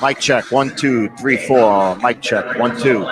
Mic check. 1, 2, 3, 4. Mic check. 1, 2.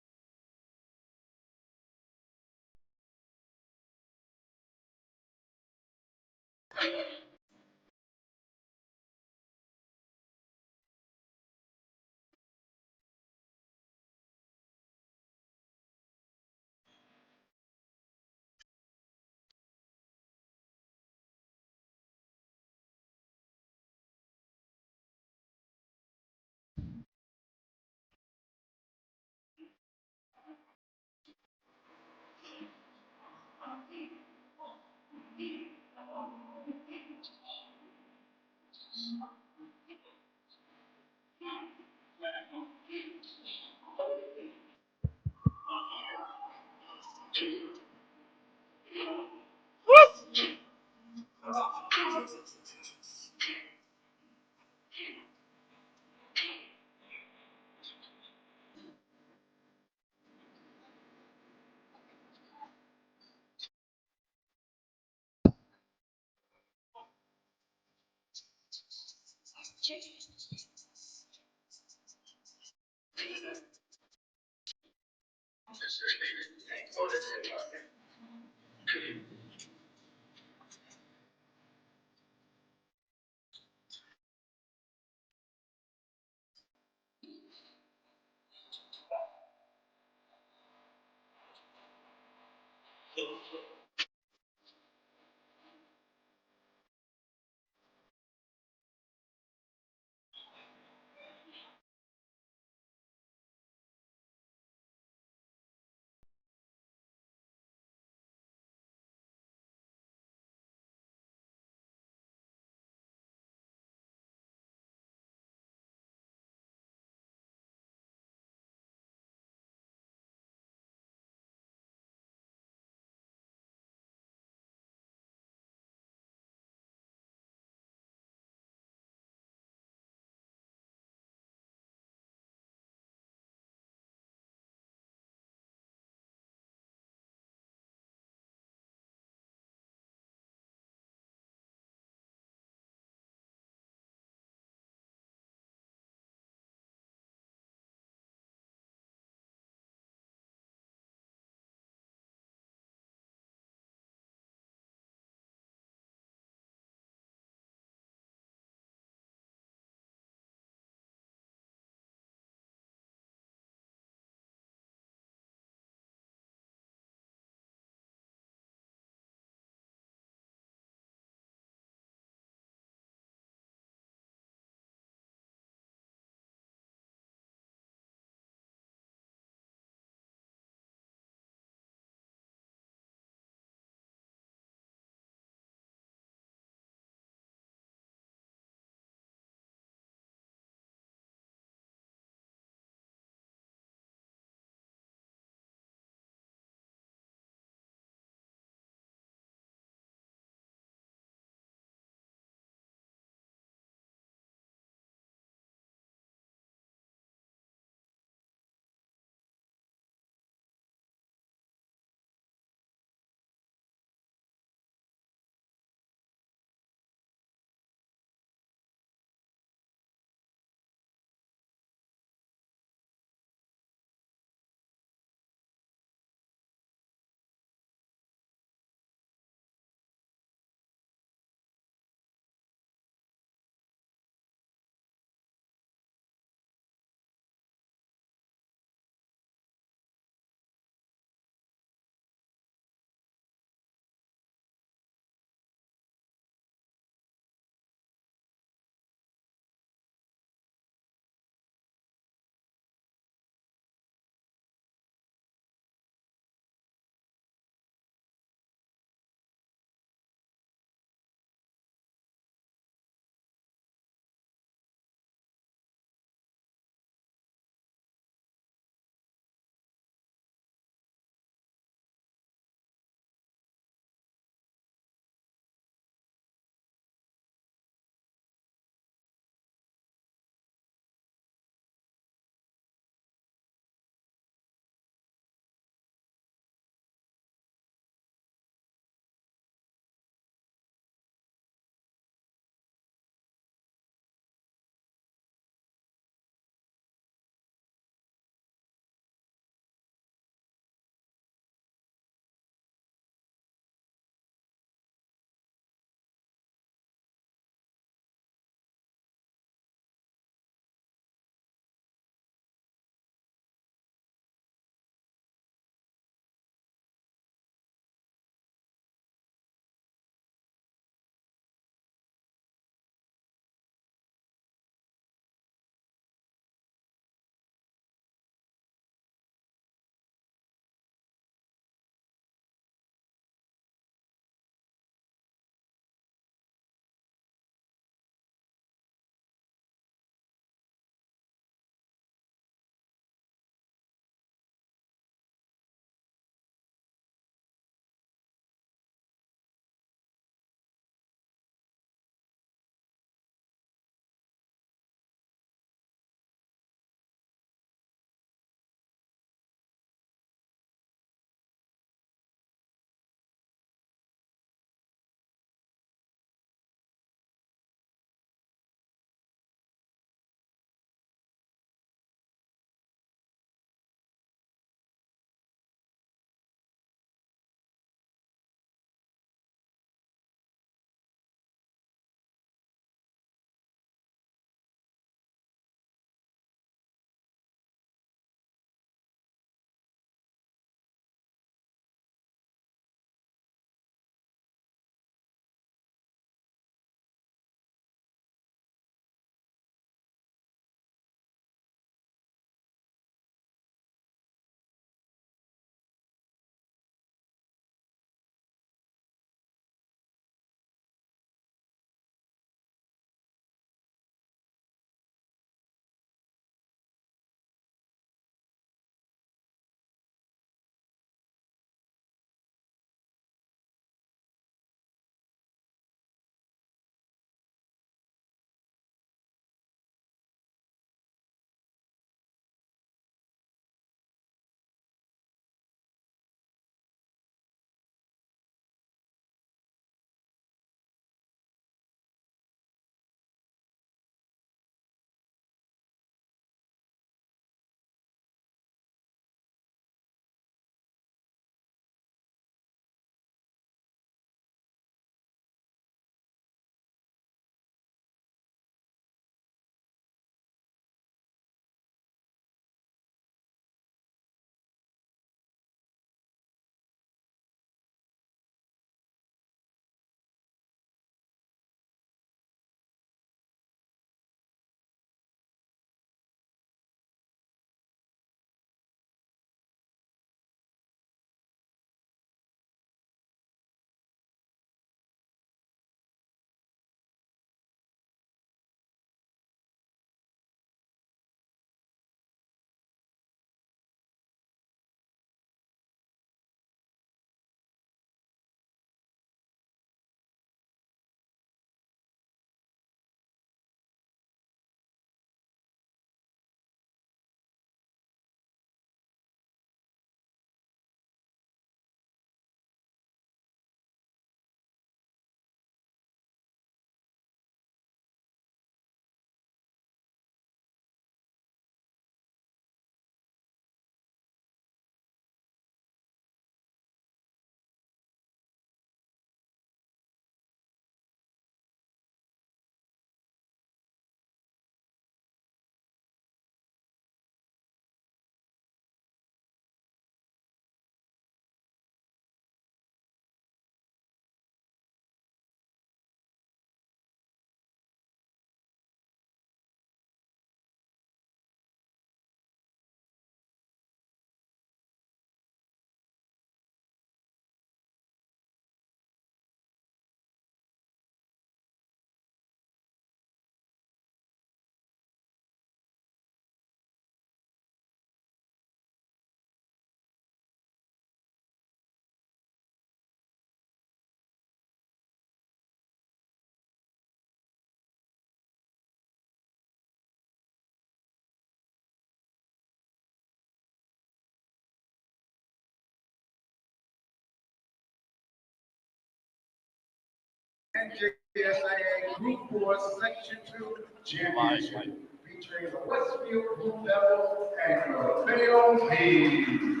NJSIAA Group 4 Section 2 Championship featuring the Westfield Blue Devils and the Bayonne Bees.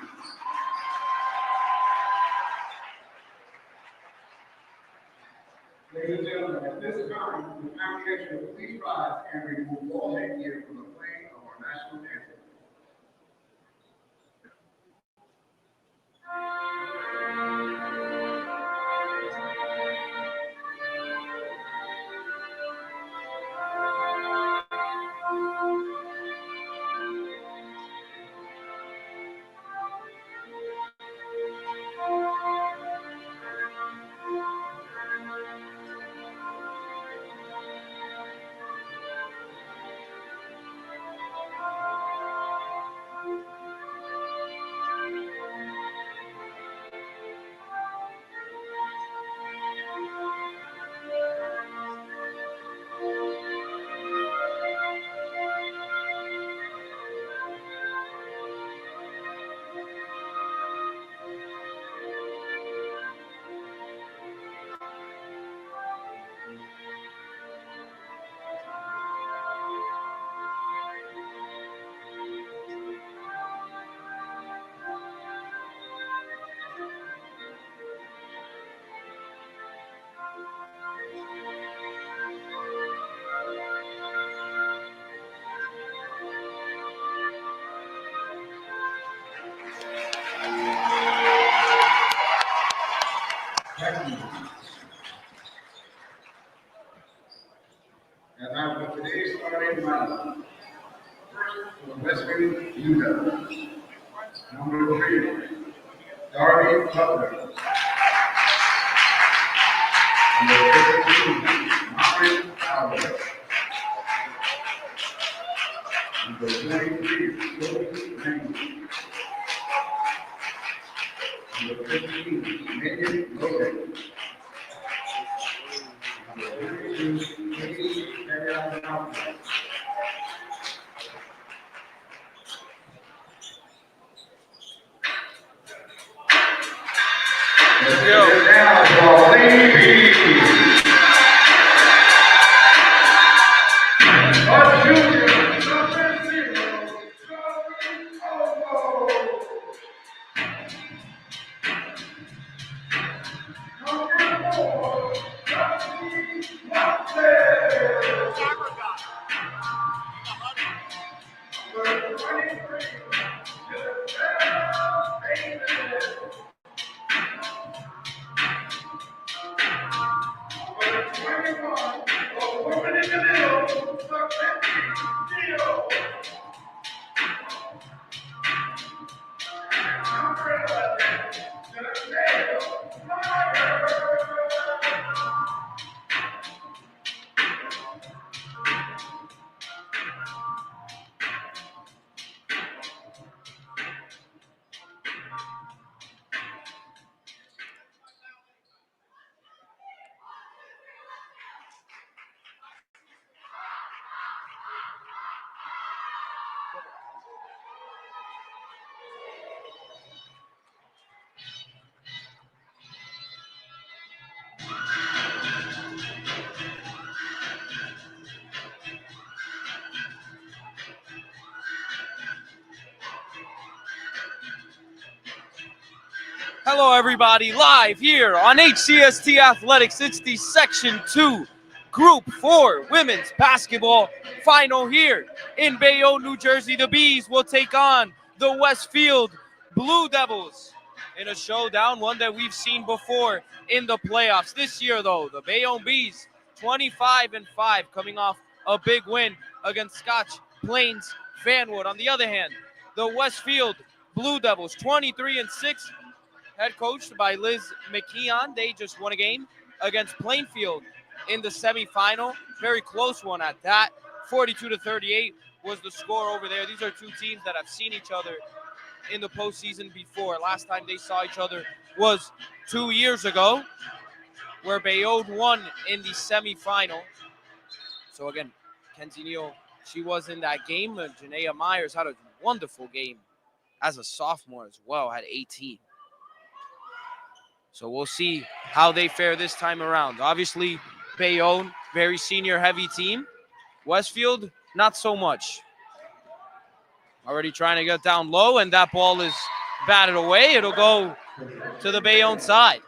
Ladies and gentlemen, at this time, the congregation will please rise and remove all headgear from the playing of our national anthem. And now for today's starting lineup. First, for the Westfield Blue Devils. Number 3, Darby Butler. Number 15, Martin Howard. Number 23, Cody Rainey. Number 15, Megan Logan. Number 32, Katie Mariano. Now, ladies. Hello, everybody, live here on HCST Athletics. It's the Section 2 Group 4 Women's Basketball Final here in Bayonne, New Jersey. The Bees will take on the Westfield Blue Devils in a showdown, one that we've seen before in the playoffs. This year, though, the Bayonne Bees, 25-5, coming off a big win against Scotch Plains Fanwood. On the other hand, the Westfield Blue Devils, 23-6, head coached by Liz McKeon. They just won a game against Plainfield in the semifinal. Very close one at that. 42-38 was the score over there. These are two teams that have seen each other in the postseason before. Last time they saw each other was 2 years ago, where Bayonne won in the semifinal. So again, Kenzie Neal, she was in that game. Janaea Myers had a wonderful game as a sophomore as well, had 18. So we'll see how they fare this time around. Obviously, Bayonne, very senior heavy team. Westfield, not so much. Already trying to get down low, and that ball is batted away. It'll go to the Bayonne side.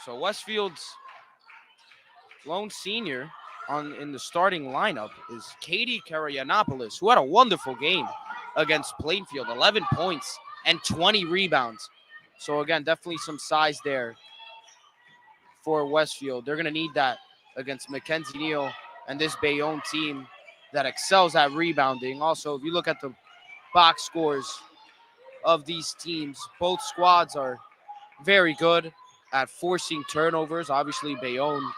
So Westfield's lone senior in the starting lineup is Katie Karayanopoulos, who had a wonderful game against Plainfield, 11 points and 20 rebounds. So again, definitely some size there for Westfield. They're going to need that against Mackenzie Neal and this Bayonne team that excels at rebounding. Also, if you look at the box scores of these teams, both squads are very good at forcing turnovers. Obviously, Bayonne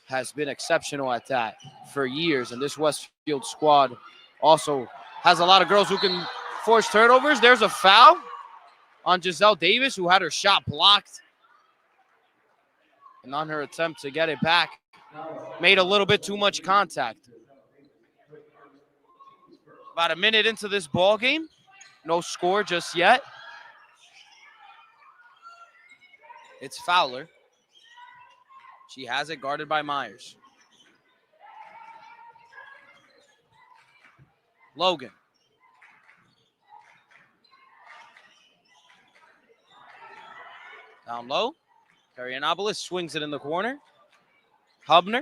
has been exceptional at that for years, and this Westfield squad also has a lot of girls who can force turnovers. There's a foul on Giselle Davis, who had her shot blocked, and on her attempt to get it back, made a little bit too much contact. About a minute into this ball game, no score just yet. It's Fowler. She has it guarded by Myers. Logan. Down low. Karayanopoulos swings it in the corner. Hubner.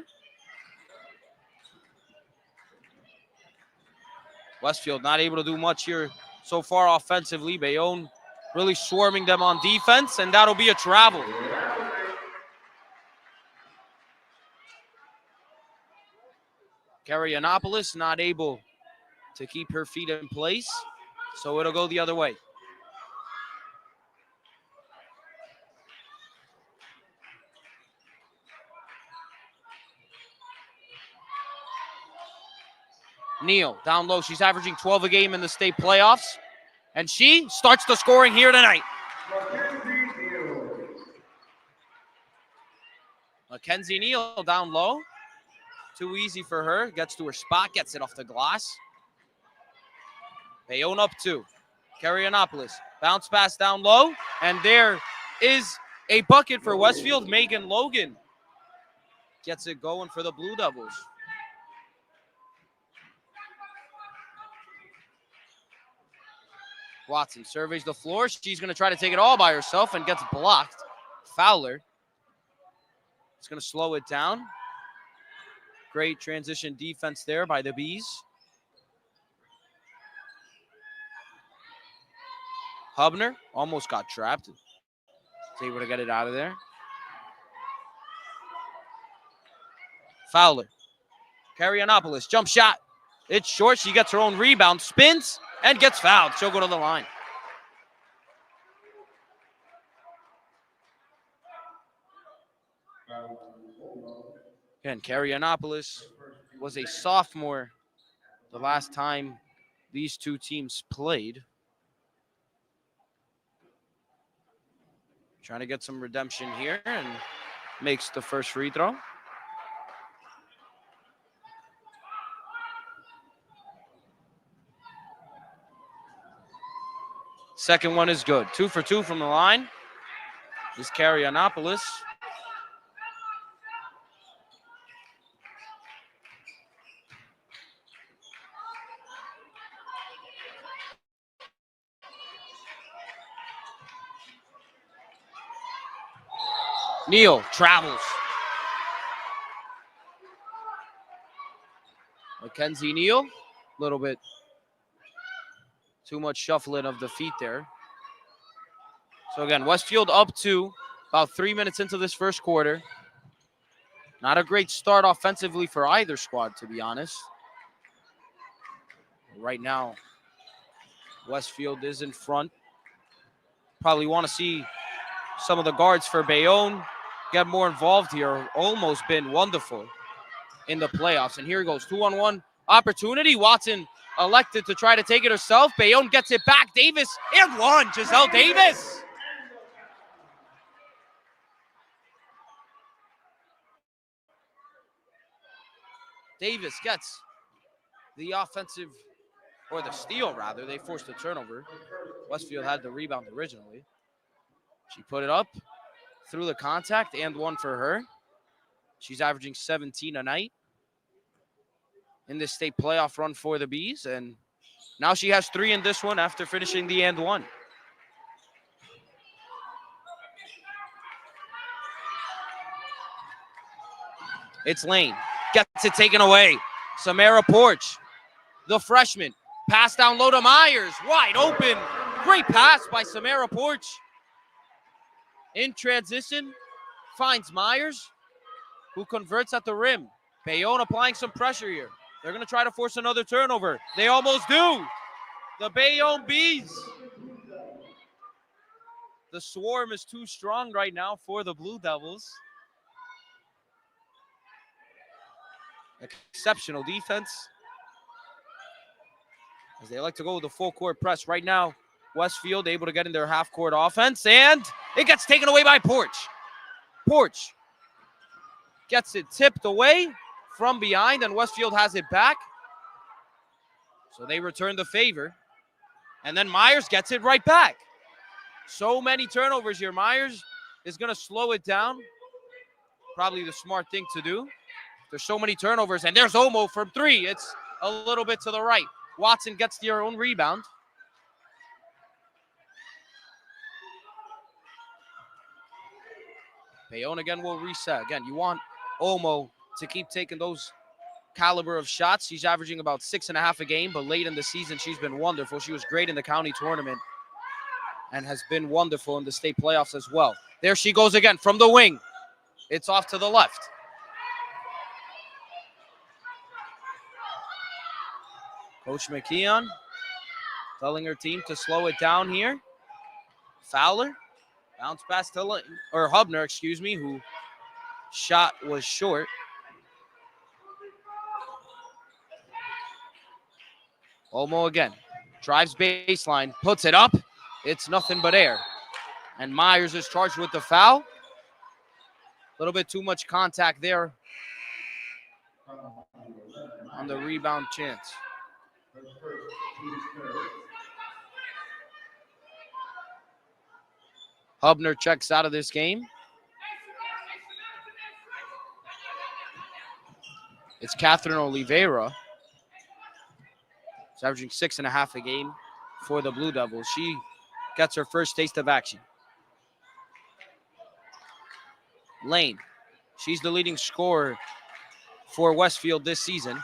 Westfield not able to do much here so far offensively. Bayonne really swarming them on defense, and that'll be a travel. Karayanopoulos not able to keep her feet in place, so it'll go the other way. Neal down low. She's averaging 12 a game in the state playoffs, and she starts the scoring here tonight. Mackenzie Neal down low. Too easy for her. Gets to her spot, gets it off the glass. Bayonne up 2. Karayanopoulos. Bounce pass down low, and there is a bucket for Westfield. Megan Logan gets it going for the Blue Devils. Watson surveys the floor. She's going to try to take it all by herself and gets blocked. Fowler. It's going to slow it down. Great transition defense there by the Bees. Hubner almost got trapped. Was able to get it out of there. Fowler. Karayanopoulos, jump shot. It's short. She gets her own rebound, spins, and gets fouled. She'll go to the line. Again, Karayanopoulos was a sophomore the last time these two teams played. Trying to get some redemption here and makes the first free throw. Second one is good. 2 for 2 from the line is Karayanopoulos. Neal travels. Mackenzie Neal, a little bit too much shuffling of the feet there. So again, Westfield up 2, about 3 minutes into this first quarter. Not a great start offensively for either squad, to be honest. Right now, Westfield is in front. Probably want to see some of the guards for Bayonne get more involved here. Almost been wonderful in the playoffs. And here goes, 2-on-1 opportunity. Watson elected to try to take it herself. Bayonne gets it back. Davis and one. Giselle Davis. Davis gets the offensive or the steal rather. They forced the turnover. Westfield had the rebound originally. She put it up through the contact and one for her. She's averaging 17 a night in this state playoff run for the Bees. And now she has 3 in this one after finishing the and one. It's Lane. Gets it taken away. Samara Porch, the freshman. Pass down low to Myers. Wide open. Great pass by Samara Porch. In transition, finds Myers, who converts at the rim. Bayonne applying some pressure here. They're going to try to force another turnover. They almost do. The Bayonne Bees. The swarm is too strong right now for the Blue Devils. Exceptional defense, as they like to go with the full court press. Right now, Westfield able to get in their half court offense, and it gets taken away by Porch. Porch gets it tipped away from behind, and Westfield has it back. So they return the favor, and then Myers gets it right back. So many turnovers here. Myers is going to slow it down. Probably the smart thing to do. There's so many turnovers, and there's Omo from 3. It's a little bit to the right. Watson gets their own rebound. Bayonne again will reset. Again, you want Omo to keep taking those caliber of shots. She's averaging about 6.5 a game, but late in the season, she's been wonderful. She was great in the county tournament and has been wonderful in the state playoffs as well. There she goes again from the wing. It's off to the left. Coach McKeon telling her team to slow it down here. Fowler, bounce pass to Hubner, excuse me, who shot was short. Omo again, drives baseline, puts it up. It's nothing but air. And Myers is charged with the foul. A little bit too much contact there on the rebound chance. Hubner checks out of this game. It's Catherine Oliveira. She's averaging 6.5 a game for the Blue Devils. She gets her first taste of action. Lane, she's the leading scorer for Westfield this season.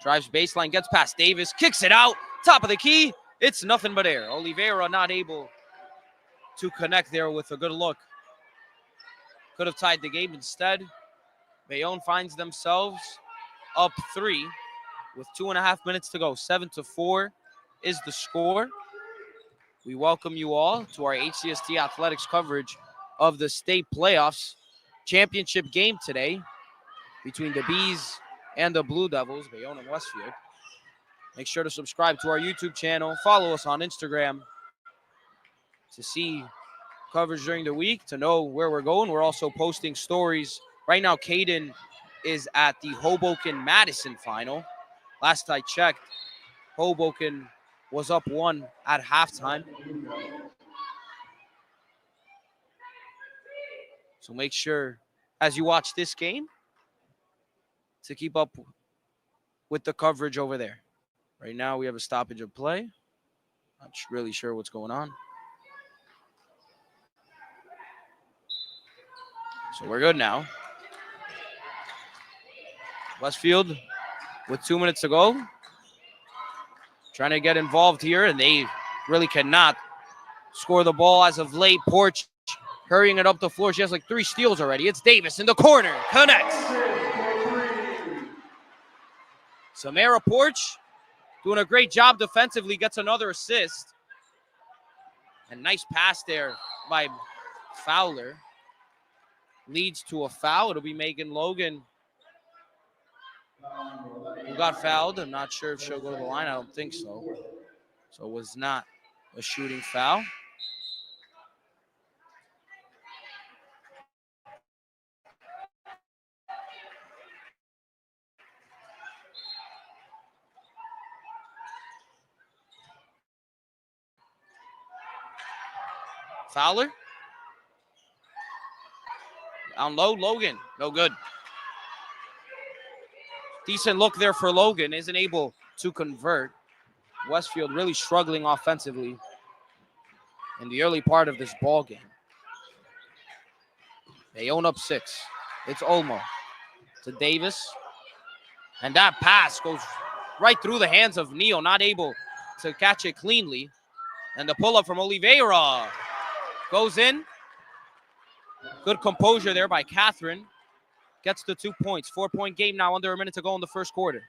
Drives baseline, gets past Davis, kicks it out, top of the key. It's nothing but air. Oliveira not able to connect there with a good look. Could have tied the game instead. Bayonne finds themselves up 3 with 2.5 minutes to go. 7-4 is the score. We welcome you all to our HCST Athletics coverage of the state playoffs championship game today between the Bees and the Blue Devils, Bayonne and Westfield. Make sure to subscribe to our YouTube channel. Follow us on Instagram to see coverage during the week, to know where we're going. We're also posting stories. Right now, Caden is at the Hoboken-Madison final. Last I checked, Hoboken was up 1 at halftime. So make sure, as you watch this game, to keep up with the coverage over there. Right now, we have a stoppage of play. Not really sure what's going on. So we're good now. Westfield with 2 minutes to go. Trying to get involved here, and they really cannot score the ball as of late. Porch hurrying it up the floor. She has like 3 steals already. It's Davis in the corner. Connects. Samara Porch doing a great job defensively. Gets another assist. And nice pass there by Fowler. Leads to a foul. It'll be Megan Logan who got fouled. I'm not sure if she'll go to the line. I don't think so. So it was not a shooting foul. Fowler. Down low, Logan. No good. Decent look there for Logan. Isn't able to convert. Westfield really struggling offensively in the early part of this ball game. Bayonne up 6. It's Olmo to Davis. And that pass goes right through the hands of Neal, not able to catch it cleanly. And the pull-up from Oliveira goes in. Good composure there by Catherine. Gets the 2 points. 4-point game now, under a minute to go in the first quarter.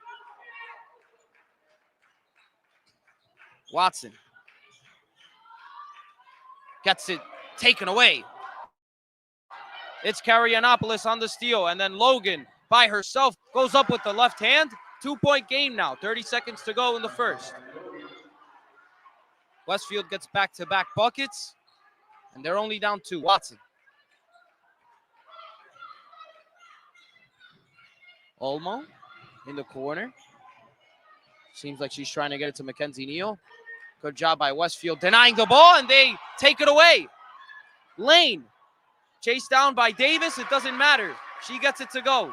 Watson gets it taken away. It's Karyanopoulos on the steal, and then Logan by herself goes up with the left hand. 2-point game now, 30 seconds to go in the first. Westfield gets back-to-back buckets, and they're only down 2. Watson. Olmo in the corner. Seems like she's trying to get it to Mackenzie Neal. Good job by Westfield denying the ball, and they take it away. Lane chased down by Davis. It doesn't matter. She gets it to go.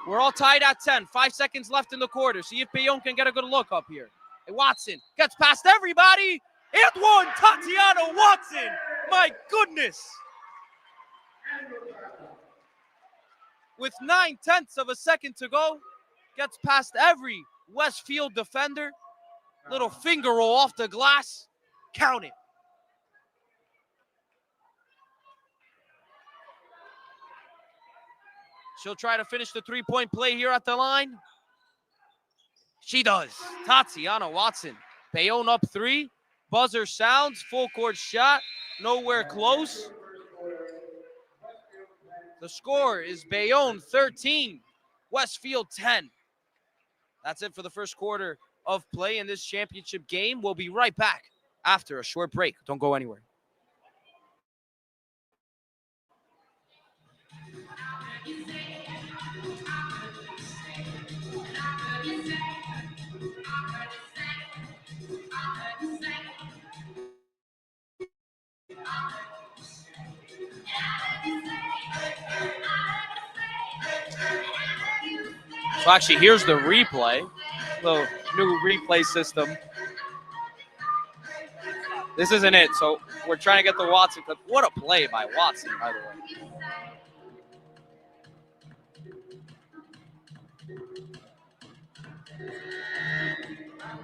We're all tied at 10. 5 seconds left in the quarter. See if Bayonne can get a good look up here. And Watson gets past everybody. And one, Tatiana Watson. My goodness. With 9/10 of a second to go, gets past every Westfield defender. Little finger roll off the glass. Count it. She'll try to finish the 3-point play here at the line. She does. Tatiana Watson. Bayonne up 3. Buzzer sounds. Full court shot. Nowhere close. The score is Bayonne 13. Westfield 10. That's it for the first quarter of play in this championship game. We'll be right back after a short break. Don't go anywhere. So actually, here's the replay. The new replay system. This isn't it. So we're trying to get the Watson clip. What a play by Watson, by the way.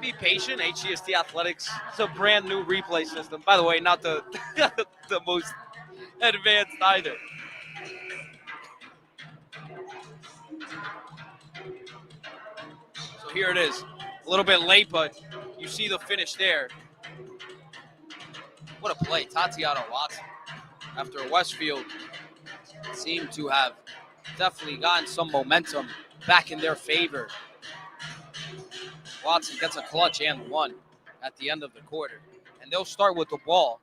Be patient. HCST Athletics. It's a brand new replay system. By the way, not the the most advanced either. So here it is. A little bit late, but you see the finish there. What a play. Tatiana Watson. After Westfield seemed to have definitely gotten some momentum back in their favor. Watson gets a clutch and one at the end of the quarter. And they'll start with the ball.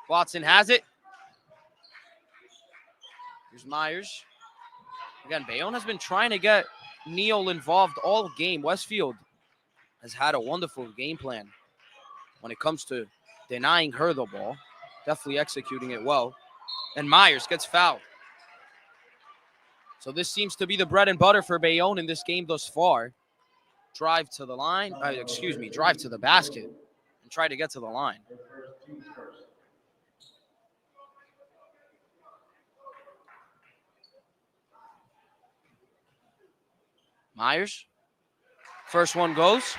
Watson has it. Here's Myers. Again, Bayonne has been trying to get Neal involved all game. Westfield has had a wonderful game plan when it comes to denying her the ball. Definitely executing it well. And Myers gets fouled. So this seems to be the bread and butter for Bayonne in this game thus far. Drive to the line. Drive to the basket and try to get to the line. Myers. First one goes.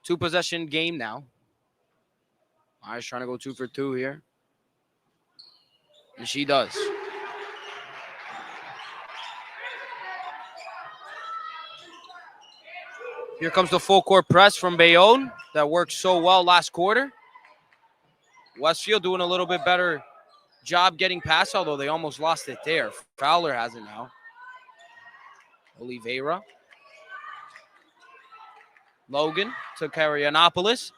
Two-possession game now. Myers trying to go 2 for 2 here. And she does. Here comes the full court press from Bayonne that worked so well last quarter. Westfield doing a little bit better job getting past, although they almost lost it there. Fowler has it now. Oliveira. Logan to Karyanopoulos.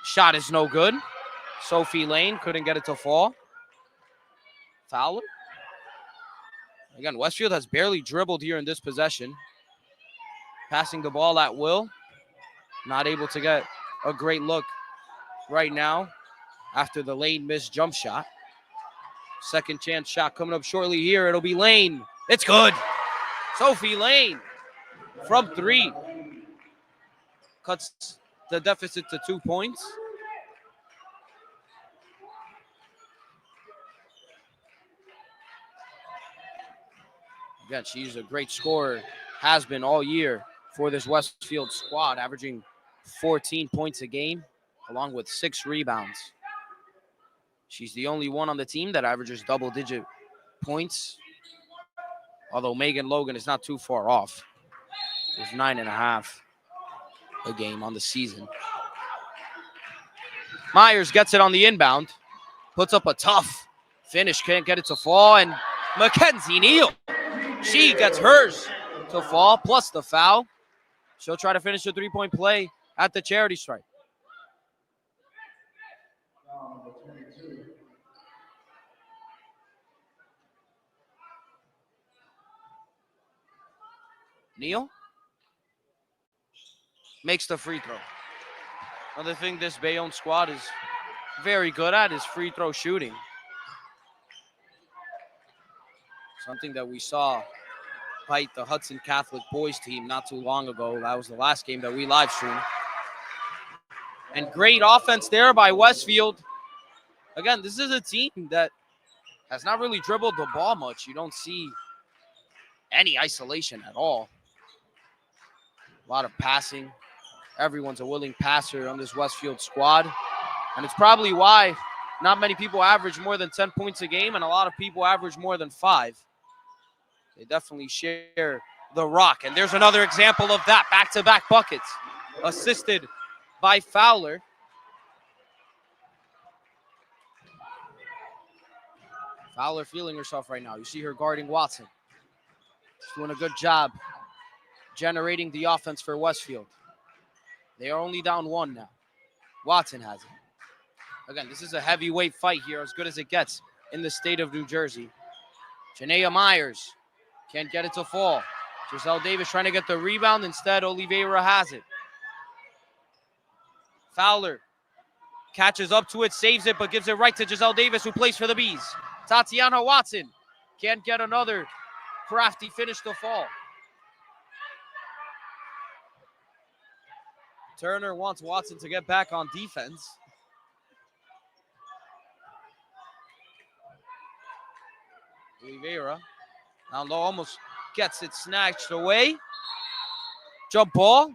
Shot is no good. Sophie Lane couldn't get it to fall. Fowler. Again, Westfield has barely dribbled here in this possession. Passing the ball at will. Not able to get a great look right now after the Lane missed jump shot. Second chance shot coming up shortly here. It'll be Lane. It's good. Sophie Lane from 3. Cuts the deficit to 2 points. Again, she's a great scorer, has been all year for this Westfield squad, averaging 14 points a game, along with 6 rebounds. She's the only one on the team that averages double-digit points, although Megan Logan is not too far off. It's 9.5 a game on the season. Myers gets it on the inbound, puts up a tough finish, can't get it to fall, and Mackenzie Neal, she gets hers to fall, plus the foul. She'll try to finish a 3-point play at the charity stripe. Neal makes the free throw. Another thing this Bayonne squad is very good at is free throw shooting. Something that we saw fight the Hudson Catholic boys team not too long ago. That was the last game that we live streamed. And great offense there by Westfield. Again, this is a team that has not really dribbled the ball much. You don't see any isolation at all. A lot of passing. Everyone's a willing passer on this Westfield squad. And it's probably why not many people average more than 10 points a game and a lot of people average more than 5. They definitely share the rock. And there's another example of that. Back-to-back buckets. Assisted by Fowler. Fowler feeling herself right now. You see her guarding Watson. She's doing a good job generating the offense for Westfield. They are only down 1 now. Watson has it. Again, this is a heavyweight fight here, as good as it gets in the state of New Jersey. Janaea Myers can't get it to fall. Giselle Davis trying to get the rebound. Instead, Oliveira has it. Fowler catches up to it, saves it, but gives it right to Giselle Davis, who plays for the Bees. Tatiana Watson can't get another crafty finish to fall. Turner wants Watson to get back on defense. Oliveira down low, almost gets it snatched away. Jump ball.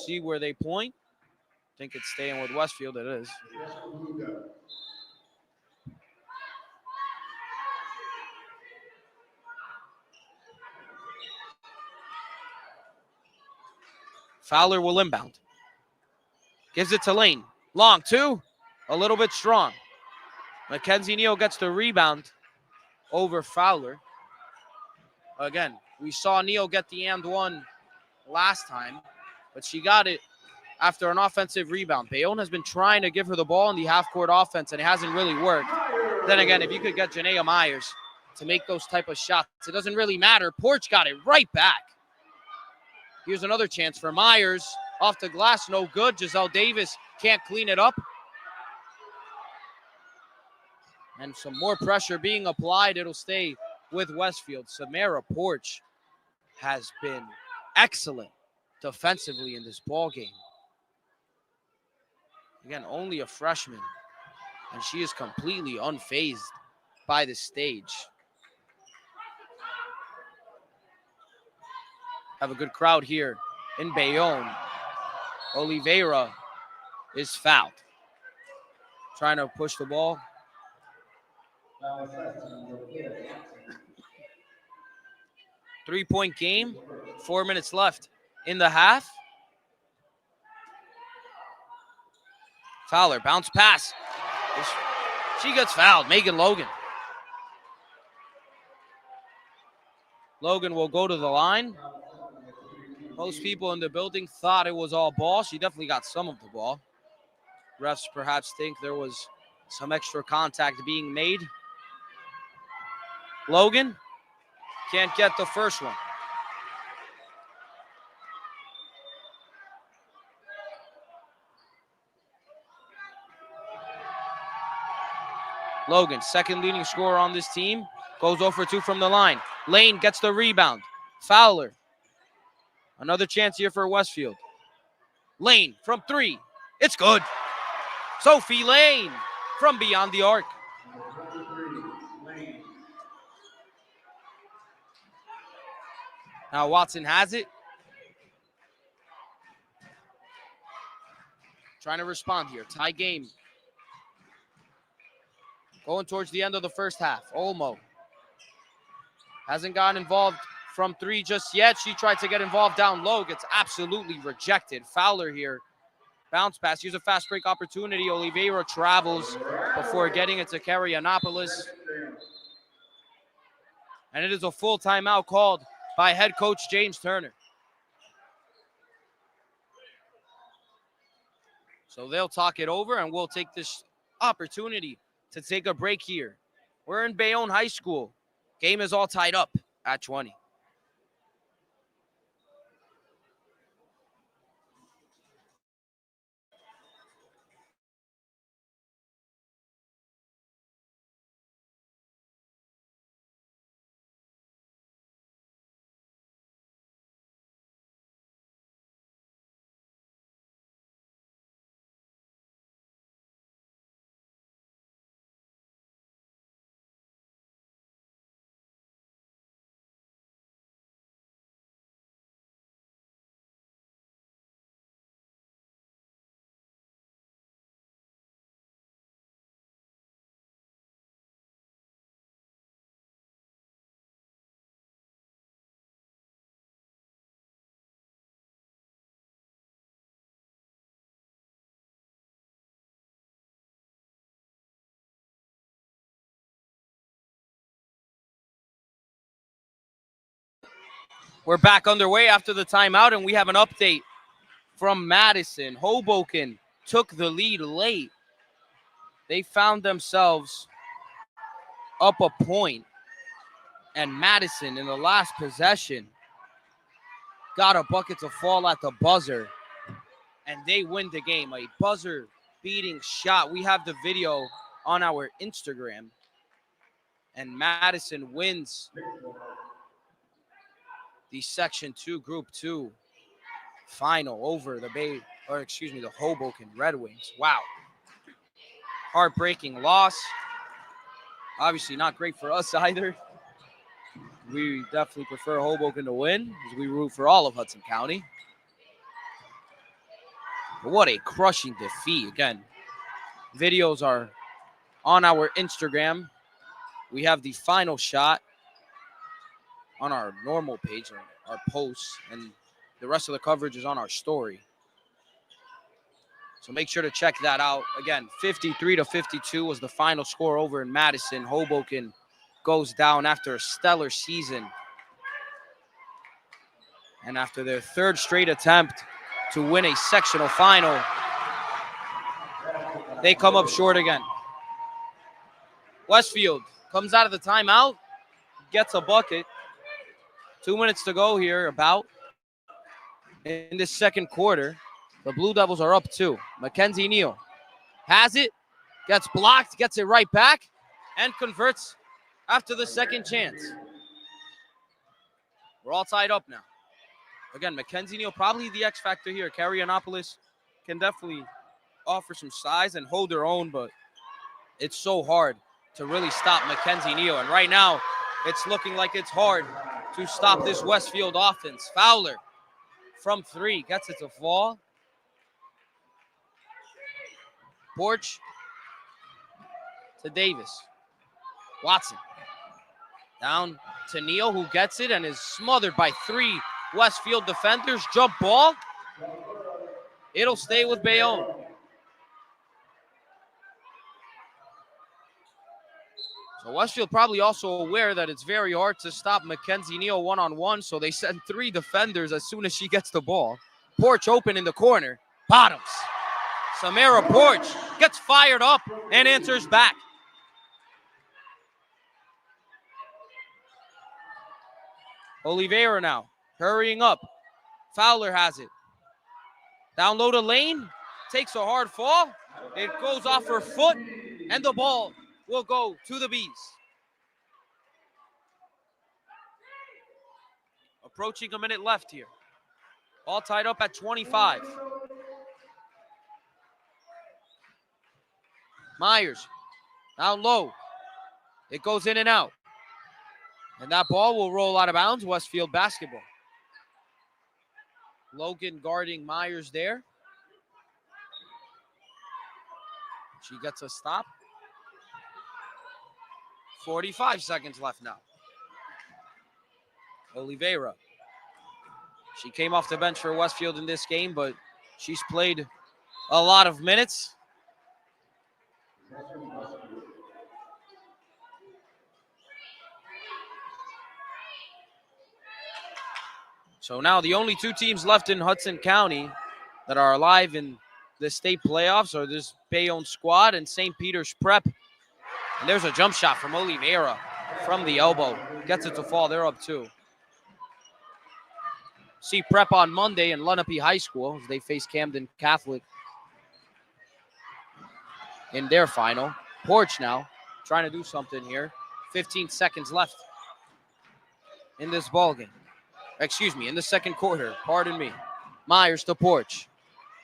See where they point. Think it's staying with Westfield. It is. Fowler will inbound. Gives it to Lane. Long 2. A little bit strong. Mackenzie Neal gets the rebound over Fowler. Again, we saw Neal get the and 1 last time, but she got it after an offensive rebound. Bayonne has been trying to give her the ball in the half-court offense, and it hasn't really worked. Then again, if you could get Janaea Myers to make those type of shots, it doesn't really matter. Porch got it right back. Here's another chance for Myers. Off the glass, no good. Giselle Davis can't clean it up. And some more pressure being applied. It'll stay with Westfield. Samara Porch has been excellent defensively in this ball game. Again, only a freshman, and she is completely unfazed by the stage. Have a good crowd here in Bayonne. Oliveira is fouled. Trying to push the ball. Three-point game. 4 minutes left in the half. Fowler, bounce pass. She gets fouled. Megan Logan. Logan will go to the line. Most people in the building thought it was all ball. She definitely got some of the ball. Refs perhaps think there was some extra contact being made. Logan can't get the first one. Logan, second leading scorer on this team, goes 0 for 2 from the line. Lane gets the rebound. Fowler. Another chance here for Westfield. Lane from 3. It's good. Sophie Lane from beyond the arc. Now Watson has it. Trying to respond here. Tie game. Going towards the end of the first half. Olmo hasn't gotten involved from 3 just yet. She tried to get involved down low. Gets absolutely rejected. Fowler here. Bounce pass. Here's a fast break opportunity. Oliveira travels before getting it to Carrianopoulos. And it is a full timeout called by head coach James Turner. So they'll talk it over, and we'll take this opportunity to take a break here. We're in Bayonne High School. Game is all tied up at 20. We're back underway after the timeout, and we have an update from Madison. Hoboken took the lead late. They found themselves up a point, and Madison in the last possession got a bucket to fall at the buzzer, and they win the game. A buzzer-beating shot. We have the video on our Instagram, and Madison wins the Section 2 Group 2 final over the the Hoboken Red Wings. Wow. Heartbreaking loss. Obviously not great for us either. We definitely prefer Hoboken to win as we root for all of Hudson County. But what a crushing defeat. Again, videos are on our Instagram. We have the final shot on our normal page, our posts, and the rest of the coverage is on our story. So make sure to check that out. Again, 53-52 was the final score over in Madison. Hoboken goes down after a stellar season. And after their third straight attempt to win a sectional final, they come up short again. Westfield comes out of the timeout, gets a bucket. 2 minutes to go here about in this second quarter. The Blue Devils are up 2. Mackenzie Neal has it, gets blocked, gets it right back, and converts after the second chance. We're all tied up now. Again, Mackenzie Neal probably the X factor here. Carrianopoulos can definitely offer some size and hold their own, but it's so hard to really stop Mackenzie Neal. And right now, it's looking like it's hard to stop this Westfield offense. Fowler from 3 gets it to fall. Porch to Davis. Watson down to Neal, who gets it and is smothered by 3 Westfield defenders. Jump ball. It'll stay with Bayonne. So Westfield probably also aware that it's very hard to stop Mackenzie Neal one-on-one, so they send 3 defenders as soon as she gets the ball. Porch open in the corner. Bottoms. Samara Porch gets fired up and answers back. Oliveira now hurrying up. Fowler has it. Down low to Lane. Takes a hard fall. It goes off her foot, and the ball will go to the Bees. Approaching a minute left here. All tied up at 25. Myers down low. It goes in and out. And that ball will roll out of bounds. Westfield basketball. Logan guarding Myers there. She gets a stop. 45 seconds left now. Oliveira. She came off the bench for Westfield in this game, but she's played a lot of minutes. So now the only two teams left in Hudson County that are alive in the state playoffs are this Bayonne squad and St. Peter's Prep. And there's a jump shot from Oliveira from the elbow. Gets it to fall. They're up 2. See Prep on Monday in Lenape High School as they face Camden Catholic in their final. Porch now trying to do something here. 15 seconds left in this ball game. Excuse me, in the second quarter. Pardon me. Myers to Porch.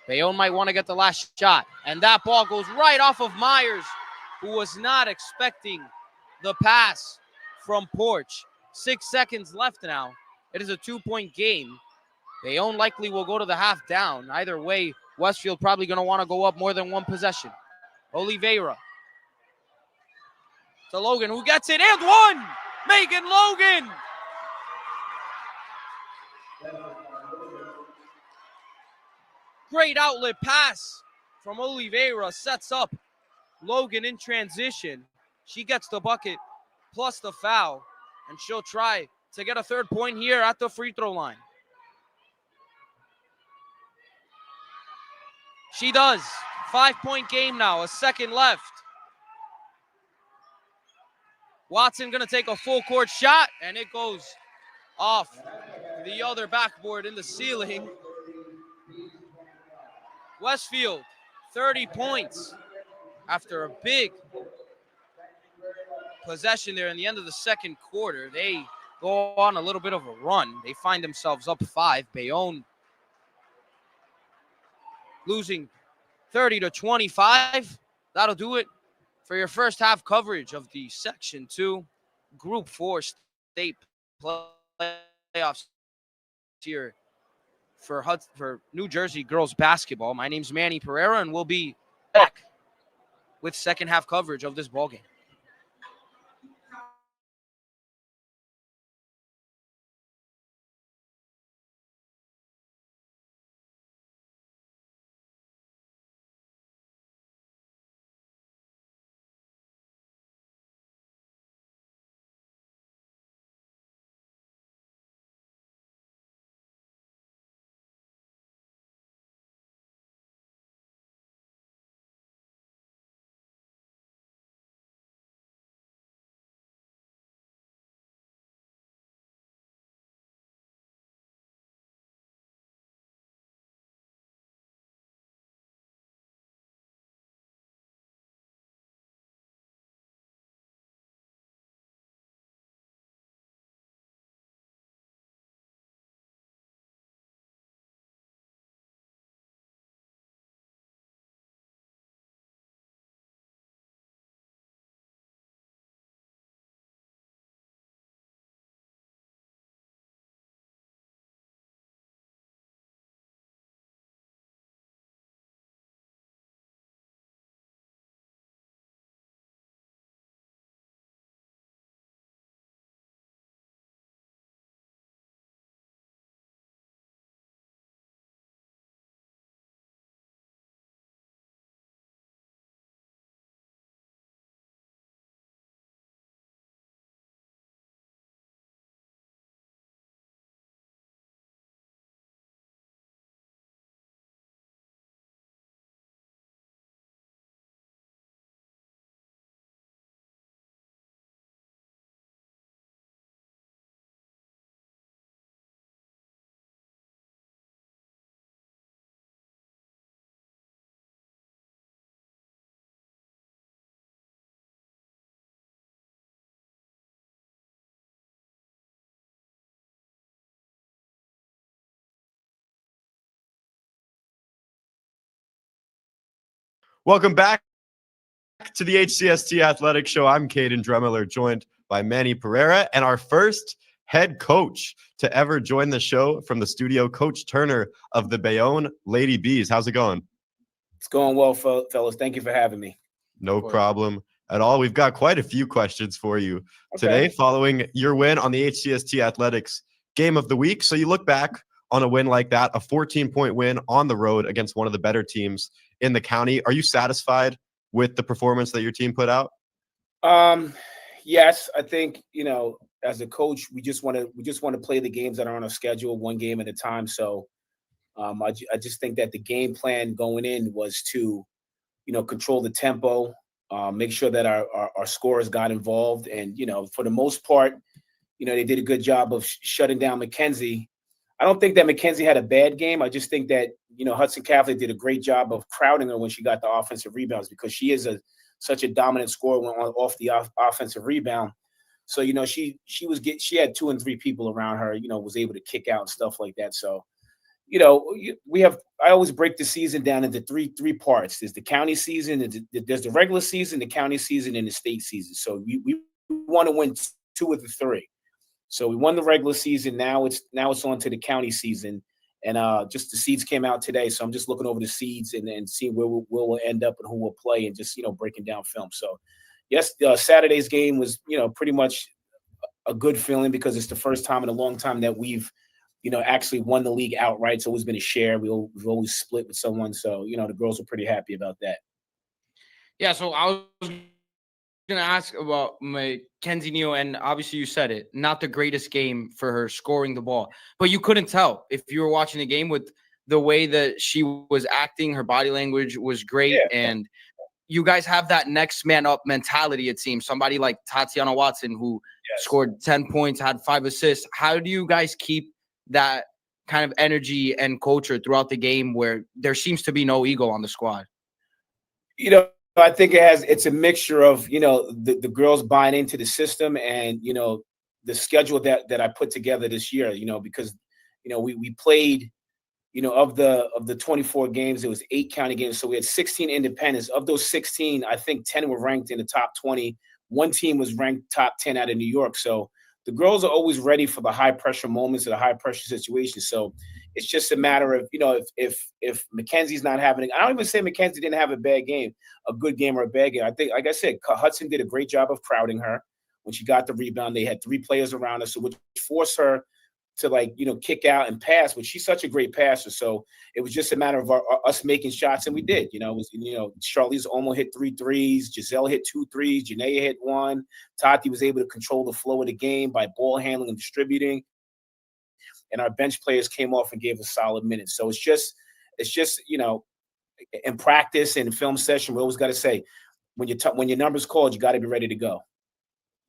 Bayonne might want to get the last shot. And that ball goes right off of Myers, who was not expecting the pass from Porch. 6 seconds left now. It is a 2-point game. Bayonne likely will go to the half down. Either way, Westfield probably going to want to go up more than one possession. Oliveira to Logan, who gets it and one! Megan Logan! Great outlet pass from Oliveira. Sets up Logan in transition. She gets the bucket plus the foul, and she'll try to get a third point here at the free throw line. She does. 5-point game now, a second left. Watson going to take a full court shot, and it goes off the other backboard in the ceiling. Westfield, 30 points after a big possession there in the end of the second quarter. They go on a little bit of a run. They find themselves up 5. Bayonne losing 30-25. That'll do it for your first half coverage of the Section 2 Group 4 state playoffs here for New Jersey girls basketball. My name's Manny Pereira, and we'll be back with second half coverage of this ballgame. Welcome back to the HCST Athletics Show. I'm Caden Dremiller, joined by Manny Pereira, and our first head coach to ever join the show from the studio, Coach Turner of the Bayonne Lady Bees. How's it going? It's going well, fellas. Thank you for having me. No problem at all. We've got quite a few questions for you Okay. today following your win on the HCST Athletics Game of the Week. So you look back on a win like that, a 14-point win on the road against one of the better teams in the county. Are you satisfied with the performance that your team put out? Yes, I think, as a coach, we just want to play the games that are on our schedule, one game at a time. So I just think that the game plan going in was to, control the tempo, make sure that our scorers got involved. And, for the most part, they did a good job of shutting down Mackenzie. I don't think that Mackenzie had a bad game. I just think that, Hudson Catholic did a great job of crowding her when she got the offensive rebounds, because she is such a dominant scorer off the offensive rebound. So, she had 2 and 3 people around her, was able to kick out and stuff like that. So, I always break the season down into three parts. There's the county season, there's the regular season, the county season, and the state season. So we want to win 2 of the 3. So we won the regular season. Now it's on to the county season. And just the seeds came out today. So I'm just looking over the seeds and seeing where we'll end up and who will play, and just, breaking down film. So yes, Saturday's game was, pretty much a good feeling, because it's the first time in a long time that we've, actually won the league outright. It's always been a share. We've always split with someone. So, the girls are pretty happy about that. Yeah, so I was going to ask about Mackenzie Neal, and obviously you said it, not the greatest game for her scoring the ball. But you couldn't tell if you were watching the game with the way that she was acting. Her body language was great. Yeah. And you guys have that next man up mentality, it seems. Somebody like Tatiana Watson, who scored 10 points, had 5 assists. How do you guys keep that kind of energy and culture throughout the game where there seems to be no ego on the squad? I think it's a mixture of, the girls buying into the system and, the schedule that I put together this year, because, we played, of the 24 games, it was 8 county games. So we had 16 independents. Of those 16, I think 10 were ranked in the top 20. One team was ranked top 10 out of New York. So the girls are always ready for the high pressure moments or the high pressure situations. So it's just a matter of, if Mackenzie's not having, I don't even say Mackenzie didn't have a bad game, a good game or a bad game. I think, like I said, Hudson did a great job of crowding her. When she got the rebound, they had 3 players around her, so which forced her to kick out and pass, but she's such a great passer. So it was just a matter of us making shots, and we did. It was, Charlize almost hit 3 threes, Giselle hit 2 threes, Janaea hit 1. Tati was able to control the flow of the game by ball handling and distributing. And our bench players came off and gave us solid minutes. So it's just, in practice and film session, we always got to say, when your number's called, you got to be ready to go.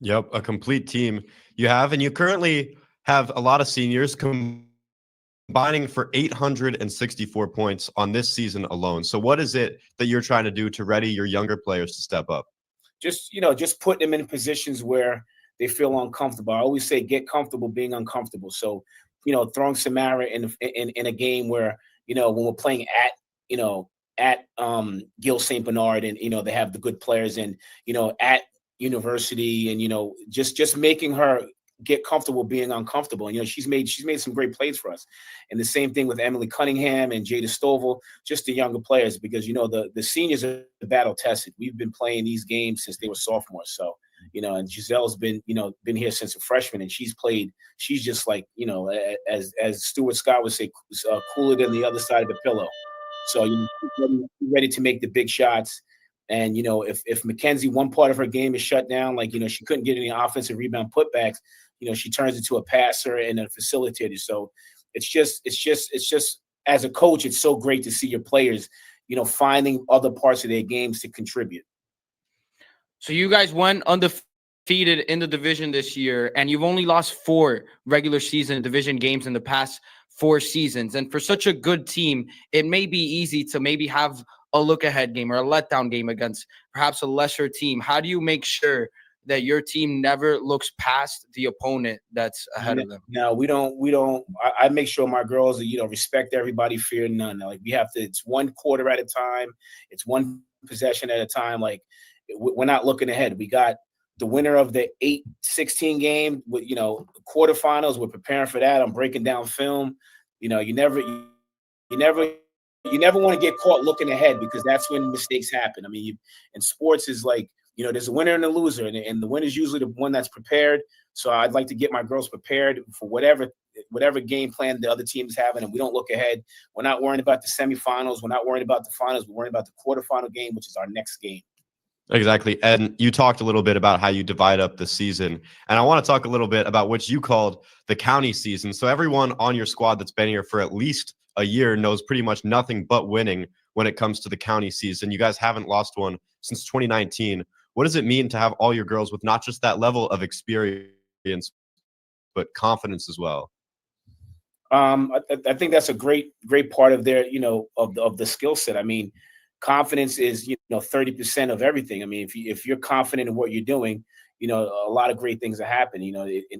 Yep, a complete team you have, and you currently have a lot of seniors combining for 864 points on this season alone. So what is it that you're trying to do to ready your younger players to step up? Just put them in positions where they feel uncomfortable. I always say, get comfortable being uncomfortable. So, throwing Samara in a game where, when we're playing at Gil St. Bernard, and, they have the good players, and, at University, and, just making her get comfortable being uncomfortable. And, she's made some great plays for us. And the same thing with Emily Cunningham and Jada Stovall, just the younger players, because, the seniors are battle tested. We've been playing these games since they were sophomores. So, and Giselle's been here since a freshman, and she's just like, as Stuart Scott would say, cooler than the other side of the pillow. So, ready to make the big shots. And, if Mackenzie, one part of her game is shut down, like, she couldn't get any offensive rebound putbacks, she turns into a passer and a facilitator. So it's just as a coach, it's so great to see your players, finding other parts of their games to contribute. So you guys went undefeated in the division this year, and you've only lost 4 regular season division games in the past 4 seasons. And for such a good team, it may be easy to maybe have a look-ahead game or a letdown game against perhaps a lesser team. How do you make sure that your team never looks past the opponent that's ahead of them? No, we don't. I make sure my girls, respect everybody, fear none. Like, we have to, it's one quarter at a time. It's one possession at a time. Like we're not looking ahead. We got the winner of the 8-16 game with, quarterfinals. We're preparing for that. I'm breaking down film. You never want to get caught looking ahead, because that's when mistakes happen. I mean, in sports is like, there's a winner and a loser, and the winner is usually the one that's prepared. So I'd like to get my girls prepared for whatever game plan the other team is having, and we don't look ahead. We're not worrying about the semifinals. We're not worrying about the finals. We're worrying about the quarterfinal game, which is our next game. Exactly. And you talked a little bit about how you divide up the season. And I want to talk a little bit about what you called the county season. So everyone on your squad that's been here for at least a year knows pretty much nothing but winning when it comes to the county season. You guys haven't lost one since 2019. What does it mean to have all your girls with not just that level of experience, but confidence as well? I think that's a great part of their, of the skill set. I mean, confidence is 30% of everything. I mean, if you're confident in what you're doing, a lot of great things are happening,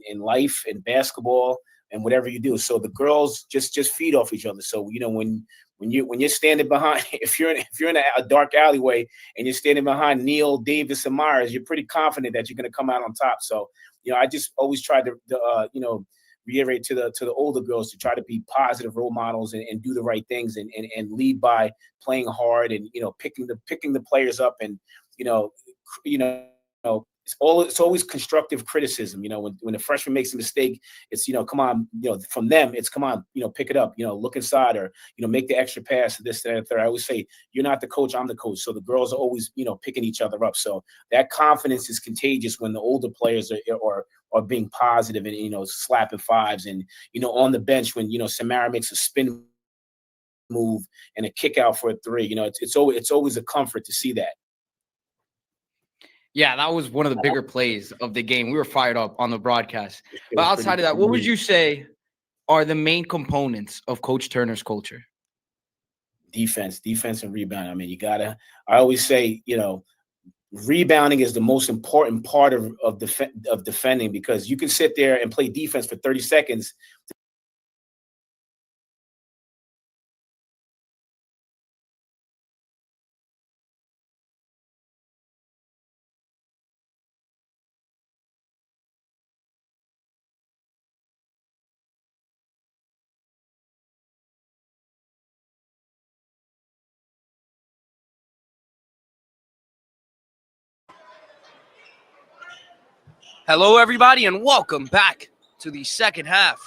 in life, in basketball, and whatever you do. So the girls just feed off each other. So when you're standing behind, if you're in a dark alleyway and you're standing behind Neil, Davis, and Myers, you're pretty confident that you're going to come out on top. So I just always try to reiterate to the older girls to try to be positive role models and do the right things and lead by playing hard and picking the players up, and it's always constructive criticism. When a freshman makes a mistake, it's come on, from them it's come on, pick it up, look inside, or make the extra pass, this, that, and third. I always say, you're not the coach, I'm the coach. So the girls are always picking each other up. So that confidence is contagious when the older players are being positive and slapping fives, and on the bench when Samara makes a spin move and a kick out for a three. It's always a comfort to see that. Yeah, that was one of the bigger plays of the game. We were fired up on the broadcast. But outside of that, what would you say are the main components of Coach Turner's culture? Defense and rebound. I mean, I always say, rebounding is the most important part of defending, because you can sit there and play defense for 30 seconds. Hello, everybody, and welcome back to the second half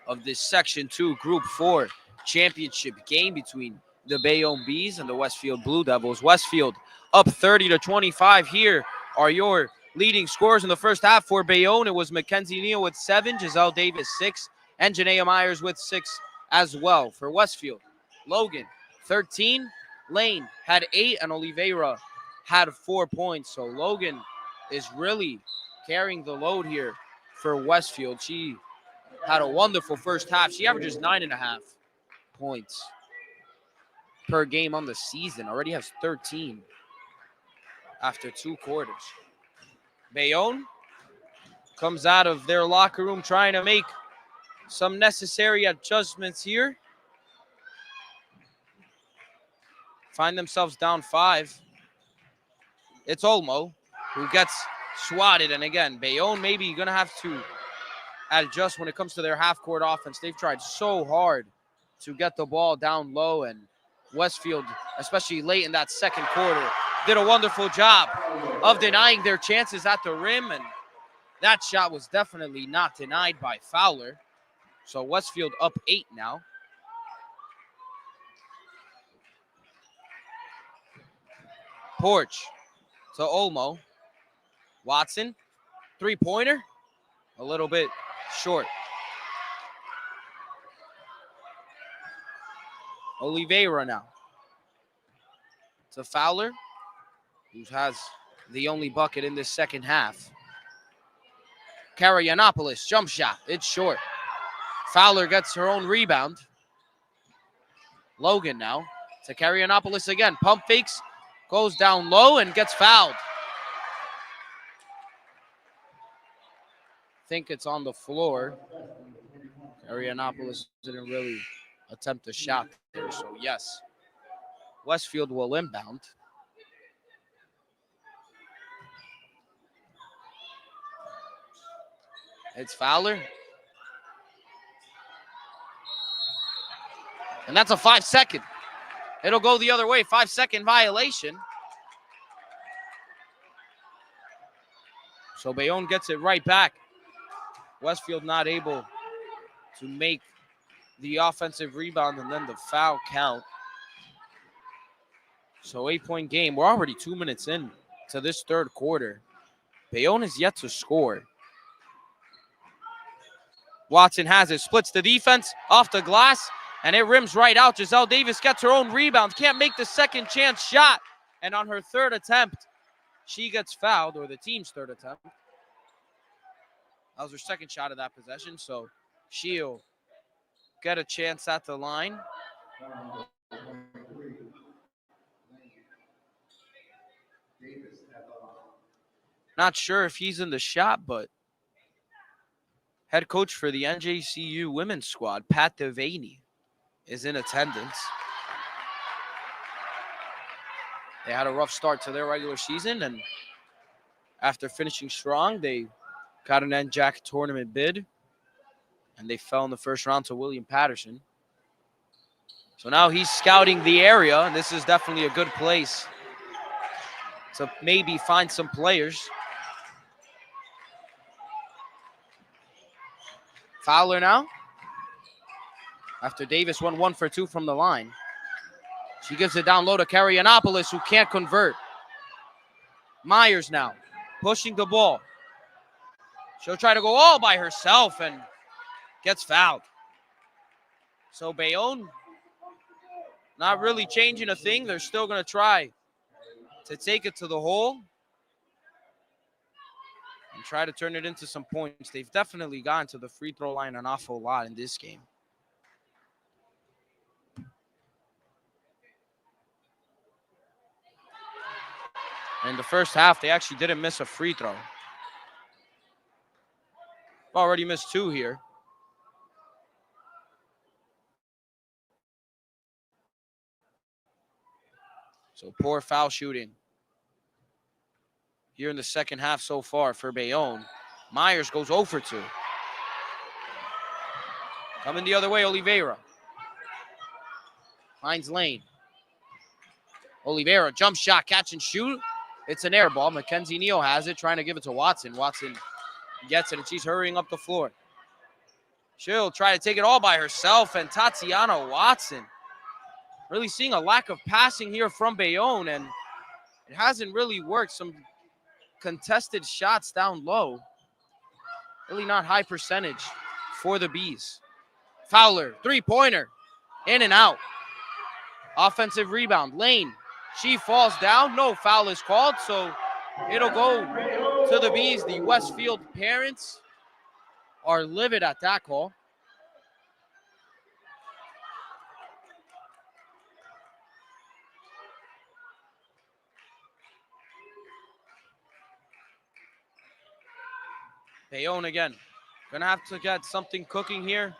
of this Section 2 Group 4 championship game between the Bayonne Bees and the Westfield Blue Devils. Westfield up 30-25. Here are your leading scorers in the first half. For Bayonne, it was Mackenzie Neal with 7, Giselle Davis 6, and Janaea Myers with 6 as well. For Westfield, Logan 13, Lane had 8, and Oliveira had 4 points. So Logan is really carrying the load here for Westfield. She had a wonderful first half. She averages 9.5 points per game on the season. Already has 13 after 2 quarters. Bayonne comes out of their locker room trying to make some necessary adjustments here. Find themselves down 5. It's Olmo who gets swatted. And again, Bayonne maybe going to have to adjust when it comes to their half-court offense. They've tried so hard to get the ball down low, and Westfield, especially late in that second quarter, did a wonderful job of denying their chances at the rim, and that shot was definitely not denied by Fowler. So Westfield up 8 now. Porch to Olmo. Watson, three-pointer, a little bit short. Oliveira now to Fowler, who has the only bucket in this second half. Karayanopoulos, jump shot, it's short. Fowler gets her own rebound. Logan now to Karayanopoulos again. Pump fakes, goes down low and gets fouled. I think it's on the floor. Karayanopoulos didn't really attempt a shot there, so yes. Westfield will inbound. It's Fowler. And that's a 5-second. It'll go the other way. 5-second violation. So Bayonne gets it right back. Westfield not able to make the offensive rebound and then the foul count. So 8-point game. We're already 2 minutes in to this third quarter. Bayonne is yet to score. Watson has it, splits the defense off the glass, and it rims right out. Giselle Davis gets her own rebound, can't make the second chance shot. And on her third attempt, she gets fouled, or the team's third attempt. That was her second shot of that possession, so she'll get a chance at the line. Not sure if he's in the shot, but head coach for the NJCU women's squad, Pat Devaney, is in attendance. They had a rough start to their regular season, and after finishing strong, they got an NJAC tournament bid, and they fell in the first round to William Patterson. So now he's scouting the area, and this is definitely a good place to maybe find some players. Fowler now. After Davis went 1 for 2 from the line. She gives it down low to Karyanopoulos, who can't convert. Myers now pushing the ball. She'll try to go all by herself and gets fouled. So Bayonne not really changing a thing. They're still going to try to take it to the hole and try to turn it into some points. They've definitely gone to the free throw line an awful lot in this game. In the first half, they actually didn't miss a free throw. Already missed 2 here. So poor foul shooting here in the second half so far for Bayonne. Myers goes 0 for 2. Coming the other way, Oliveira. Finds Lane. Oliveira, jump shot, catch and shoot. It's an air ball. Mackenzie Neal has it, trying to give it to Watson. Watson gets it, and she's hurrying up the floor. She'll try to take it all by herself, and Tatiana Watson really seeing a lack of passing here from Bayonne, and it hasn't really worked. Some contested shots down low. Really not high percentage for the Bees. Fowler, three-pointer, in and out. Offensive rebound, Lane. She falls down. No foul is called, so it'll go to the Bees. The Westfield parents are livid at that call. Bayonne again. Gonna have to get something cooking here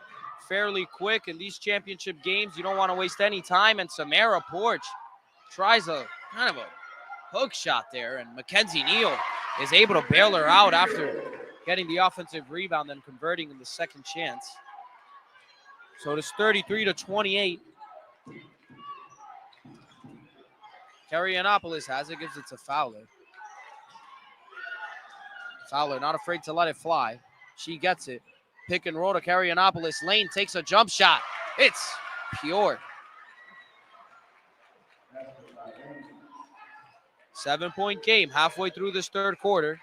fairly quick in these championship games. You don't want to waste any time. And Samara Porch tries a kind of a hook shot there, and Mackenzie Neal is able to bail her out after getting the offensive rebound and converting in the second chance. So it's 33-28. Karyanopoulos has it, gives it to Fowler. Fowler not afraid to let it fly. She gets it. Pick and roll to Karyanopoulos. Lane takes a jump shot. It's pure. 7-point game halfway through this third quarter.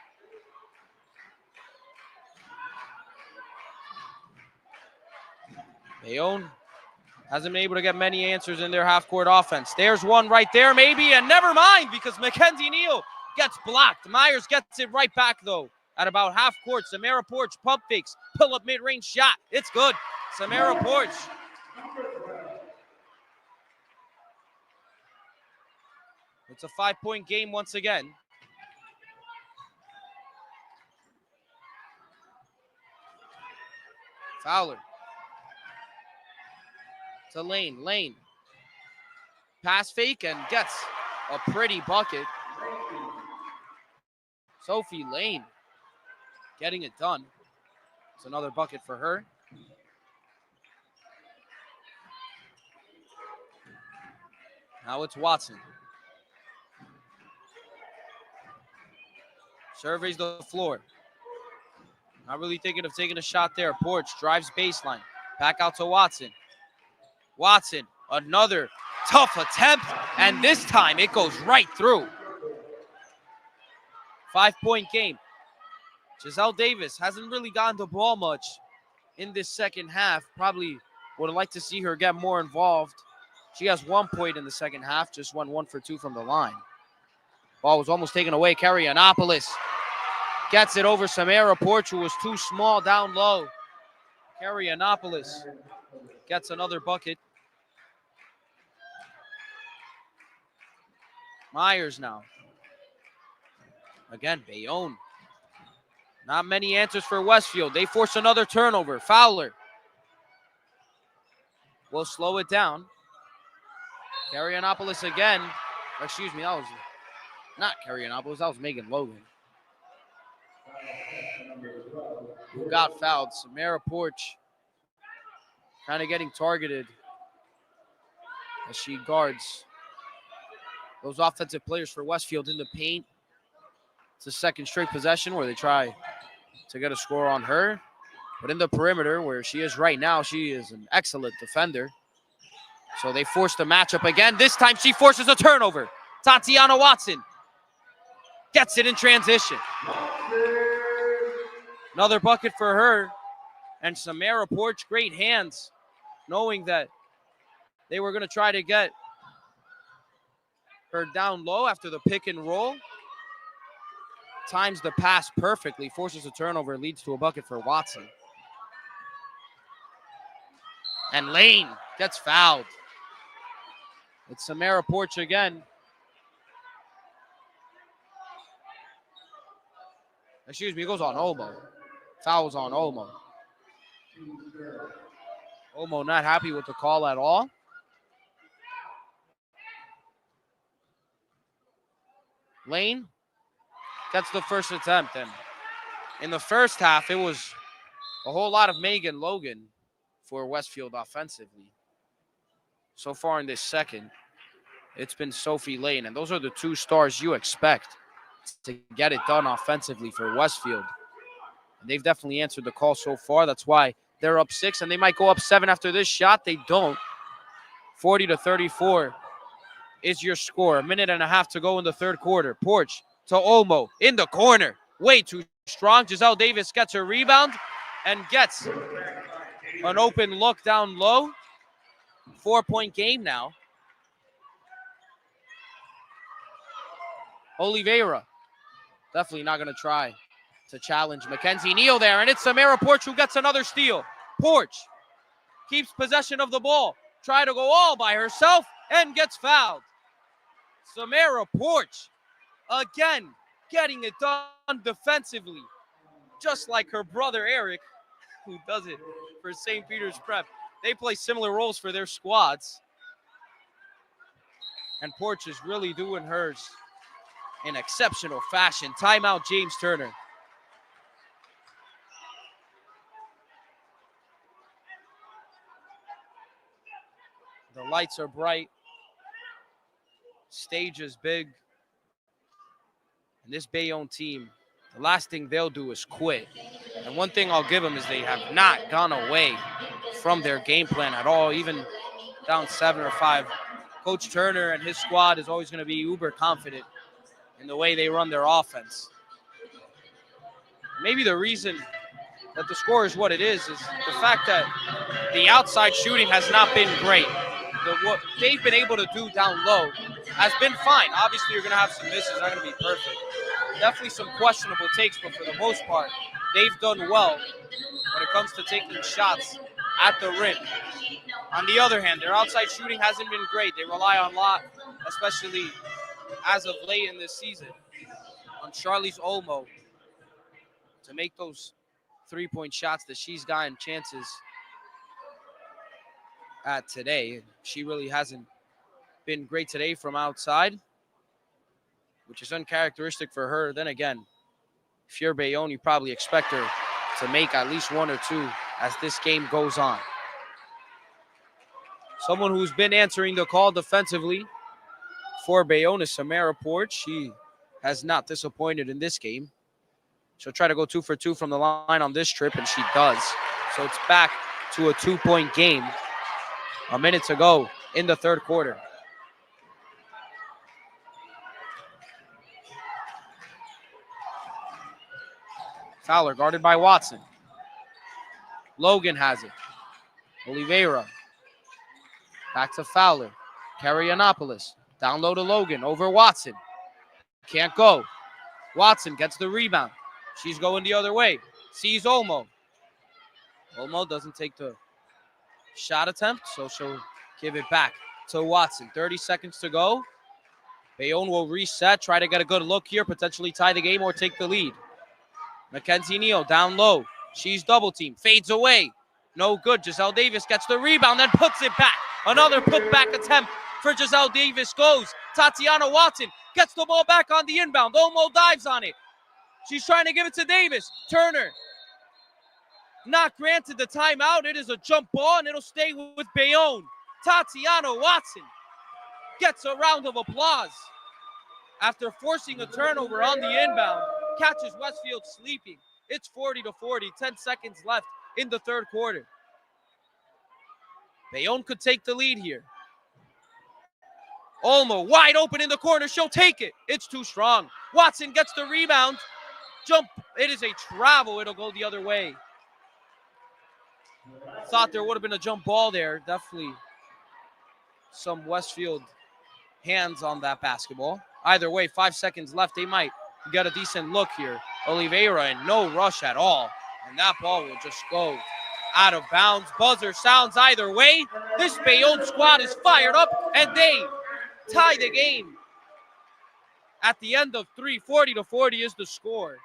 Bayonne hasn't been able to get many answers in their half-court offense. There's one right there maybe, and never mind because Mackenzie Neal gets blocked. Myers gets it right back though at about half court. Samara Porch pump fakes, pull up mid-range shot. It's good. Samara Porch. It's a 5-point game once again. Fowler. To Lane. Lane. Pass fake and gets a pretty bucket. Sophie Lane getting it done. It's another bucket for her. Now it's Watson. Surveys the floor. Not really thinking of taking a shot there. Porch drives baseline. Back out to Watson. Watson, another tough attempt, and this time it goes right through. 5-point game. Giselle Davis hasn't really gotten the ball much in this second half. Probably would like to see her get more involved. She has 1 point in the second half, just went 1 for 2 from the line. Ball was almost taken away. Karyanopoulos gets it over Samara Porch, who was too small down low. Karyanopoulos gets another bucket. Myers now. Again, Bayonne. Not many answers for Westfield. They force another turnover. Fowler will slow it down. Karyanopoulos again. Excuse me, that was not Karyanopoulos. That was Megan Logan, who got fouled. Samara Porch kind of getting targeted as she guards those offensive players for Westfield in the paint. It's a second straight possession where they try to get a score on her. But in the perimeter, where she is right now, she is an excellent defender. So they force the matchup again. This time she forces a turnover. Tatiana Watson gets it in transition. Another bucket for her. And Samara Porch, great hands, knowing that they were going to try to get her down low after the pick and roll. Times the pass perfectly, forces a turnover, leads to a bucket for Watson. And Lane gets fouled. It's Samara Porch again. Excuse me, it goes on Omo. Fouls on Omo. Omo not happy with the call at all. Lane gets the first attempt. And in the first half, it was a whole lot of Megan Logan for Westfield offensively. So far in this second, it's been Sophie Lane. And those are the two stars you expect to get it done offensively for Westfield. And they've definitely answered the call so far. That's why they're up 6, and they might go up 7 after this shot. They don't. 40-34 is your score. 1.5 minutes to go in the third quarter. Porch to Olmo in the corner. Way too strong. Giselle Davis gets a rebound and gets an open look down low. 4-point game now. Oliveira definitely not going to try to challenge Mackenzie Neal there. And it's Samara Porch who gets another steal. Porch keeps possession of the ball. Try to go all by herself and gets fouled. Samara Porch again getting it done defensively. Just like her brother Eric, who does it for St. Peter's Prep. They play similar roles for their squads. And Porch is really doing hers in exceptional fashion. Timeout, James Turner. The lights are bright. Stage is big. And this Bayonne team, the last thing they'll do is quit. And one thing I'll give them is they have not gone away from their game plan at all, even down 7 or 5. Coach Turner and his squad is always going to be uber confident in the way they run their offense. Maybe the reason that the score is what it is the fact that the outside shooting has not been great. What they've been able to do down low has been fine. Obviously, you're going to have some misses. They're not going to be perfect. Definitely some questionable takes, but for the most part, they've done well when it comes to taking shots at the rim. On the other hand, their outside shooting hasn't been great. They rely on a lot, especially as of late in this season, on Charlize Olmo to make those three-point shots that she's gotten chances at today. She really hasn't been great today from outside, which is uncharacteristic for her. Then again, if you're Bayonne, you probably expect her to make at least one or two as this game goes on. Someone who's been answering the call defensively for Bayonne is Samara Port. She has not disappointed in this game. She'll try to go 2 for 2 from the line on this trip, and she does. So it's back to a 2-point game. A minute to go in the third quarter. Fowler guarded by Watson. Logan has it. Oliveira. Back to Fowler. Karyanopoulos. Down low to Logan. Over Watson. Can't go. Watson gets the rebound. She's going the other way. Sees Olmo. Olmo doesn't take the shot attempt, so she'll give it back to Watson. 30 seconds to go. Bayonne will reset, try to get a good look here, potentially tie the game or take the lead. Mackenzie Neal down low. She's double teamed. Fades away. No good. Giselle Davis gets the rebound, then puts it back. Another putback attempt for Giselle Davis goes. Tatiana Watson gets the ball back on the inbound. Olmo dives on it. She's trying to give it to Davis. Turner. Not granted the timeout. It is a jump ball, and it'll stay with Bayonne. Tatiana Watson gets a round of applause after forcing a turnover on the inbound. Catches Westfield sleeping. It's 40-40. 10 seconds left in the third quarter. Bayonne could take the lead here. Olmo wide open in the corner. She'll take it. It's too strong. Watson gets the rebound. Jump. It is a travel. It'll go the other way. Thought there would have been a jump ball there. Definitely some Westfield hands on that basketball. Either way, 5 seconds left. They might get a decent look here. Oliveira in no rush at all. And that ball will just go out of bounds. Buzzer sounds either way. This Bayonne squad is fired up, and they tie the game. At the end of 3, 40-40 is the score.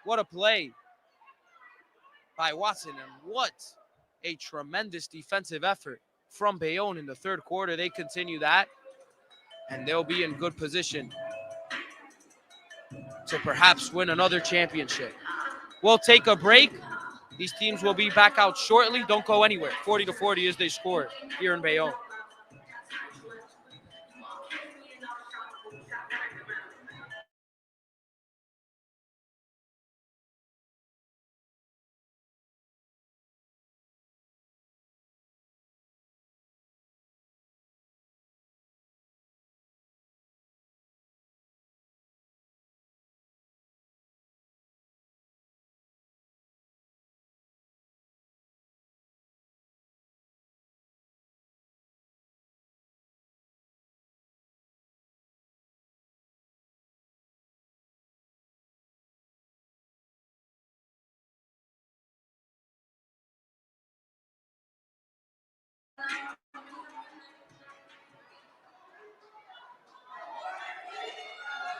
What a play by Watson, and what a tremendous defensive effort from Bayonne in the third quarter. They continue that, and they'll be in good position to perhaps win another championship. We'll take a break. These teams will be back out shortly. Don't go anywhere. 40-40 is they score here in Bayonne.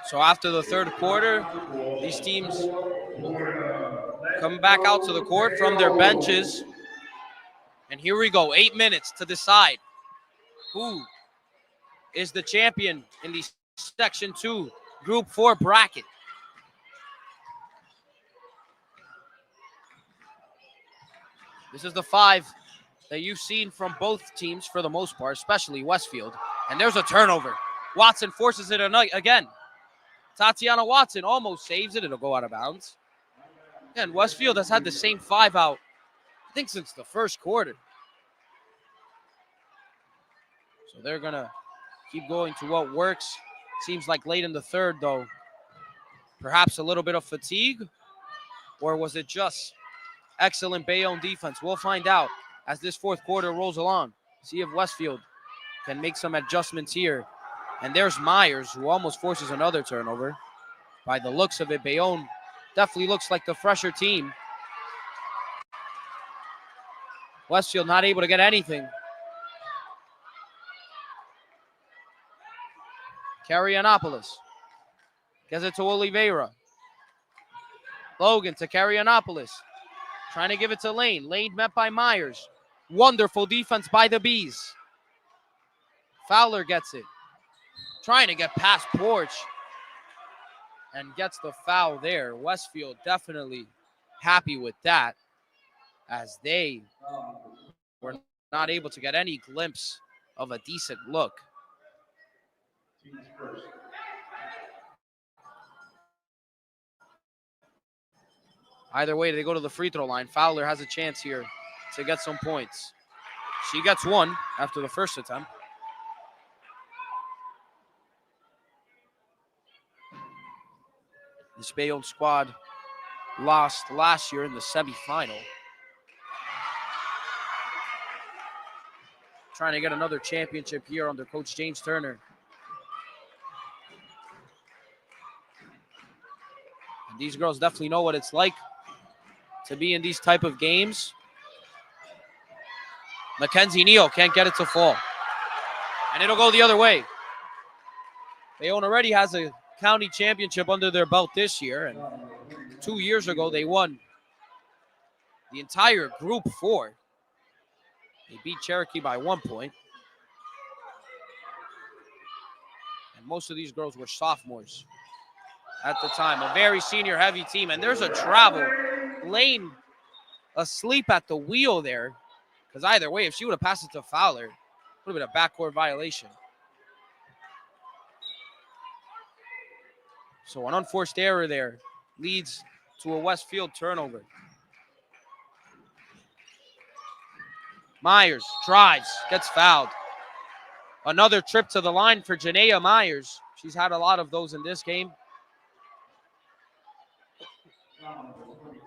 So after the third quarter, these teams come back out to the court from their benches. And here we go, 8 minutes to decide who is the champion in the Section 2 Group 4 bracket. This is the 5 that you've seen from both teams for the most part, especially Westfield. And there's a turnover. Watson forces it again. Tatiana Watson almost saves it. It'll go out of bounds. And Westfield has had the same 5 out, I think, since the first quarter. So they're going to keep going to what works. Seems like late in the third, though, perhaps a little bit of fatigue, or was it just excellent Bayonne defense? We'll find out as this fourth quarter rolls along. See if Westfield can make some adjustments here. And there's Myers, who almost forces another turnover. By the looks of it, Bayonne definitely looks like the fresher team. Westfield not able to get anything. Karyanopoulos gets it to Oliveira. Logan to Karyanopoulos. Trying to give it to Lane. Lane met by Myers. Wonderful defense by the Bees. Fowler gets it. Trying to get past Porch. And gets the foul there. Westfield definitely happy with that, as they were not able to get any glimpse of a decent look. Either way, they go to the free throw line. Fowler has a chance here to get some points. She gets one after the first attempt. This Bayonne squad lost last year in the semifinal. Trying to get another championship here under Coach James Turner. And these girls definitely know what it's like to be in these type of games. Mackenzie Neal can't get it to fall. And it'll go the other way. Bayonne already has a county championship under their belt this year. And 2 years ago, they won the entire Group 4. They beat Cherokee by 1 point. And most of these girls were sophomores at the time. A very senior-heavy team. And there's a travel. Lane asleep at the wheel there. Because either way, if she would have passed it to Fowler, it would have been a backcourt violation. So an unforced error there leads to a Westfield turnover. Myers drives, gets fouled. Another trip to the line for Janaea Myers. She's had a lot of those in this game.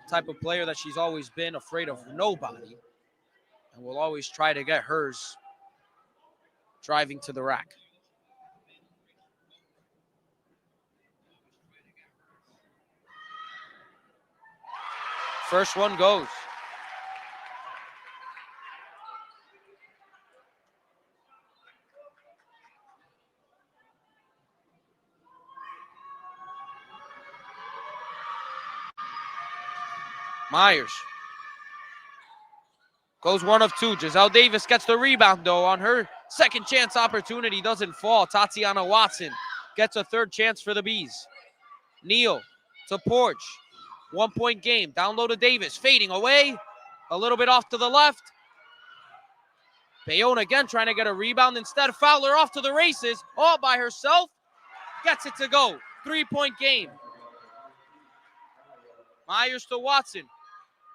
Type of player that she's always been, afraid of nobody. And will always try to get hers driving to the rack. First one goes. Myers goes 1 of 2. Giselle Davis gets the rebound, though, on her second chance opportunity. Doesn't fall. Tatiana Watson gets a third chance for the Bees. Neal to Porch. 1 point game. Down low to Davis. Fading away. A little bit off to the left. Bayonne again trying to get a rebound. Instead, Fowler off to the races. All by herself. Gets it to go. 3 point game. Myers to Watson.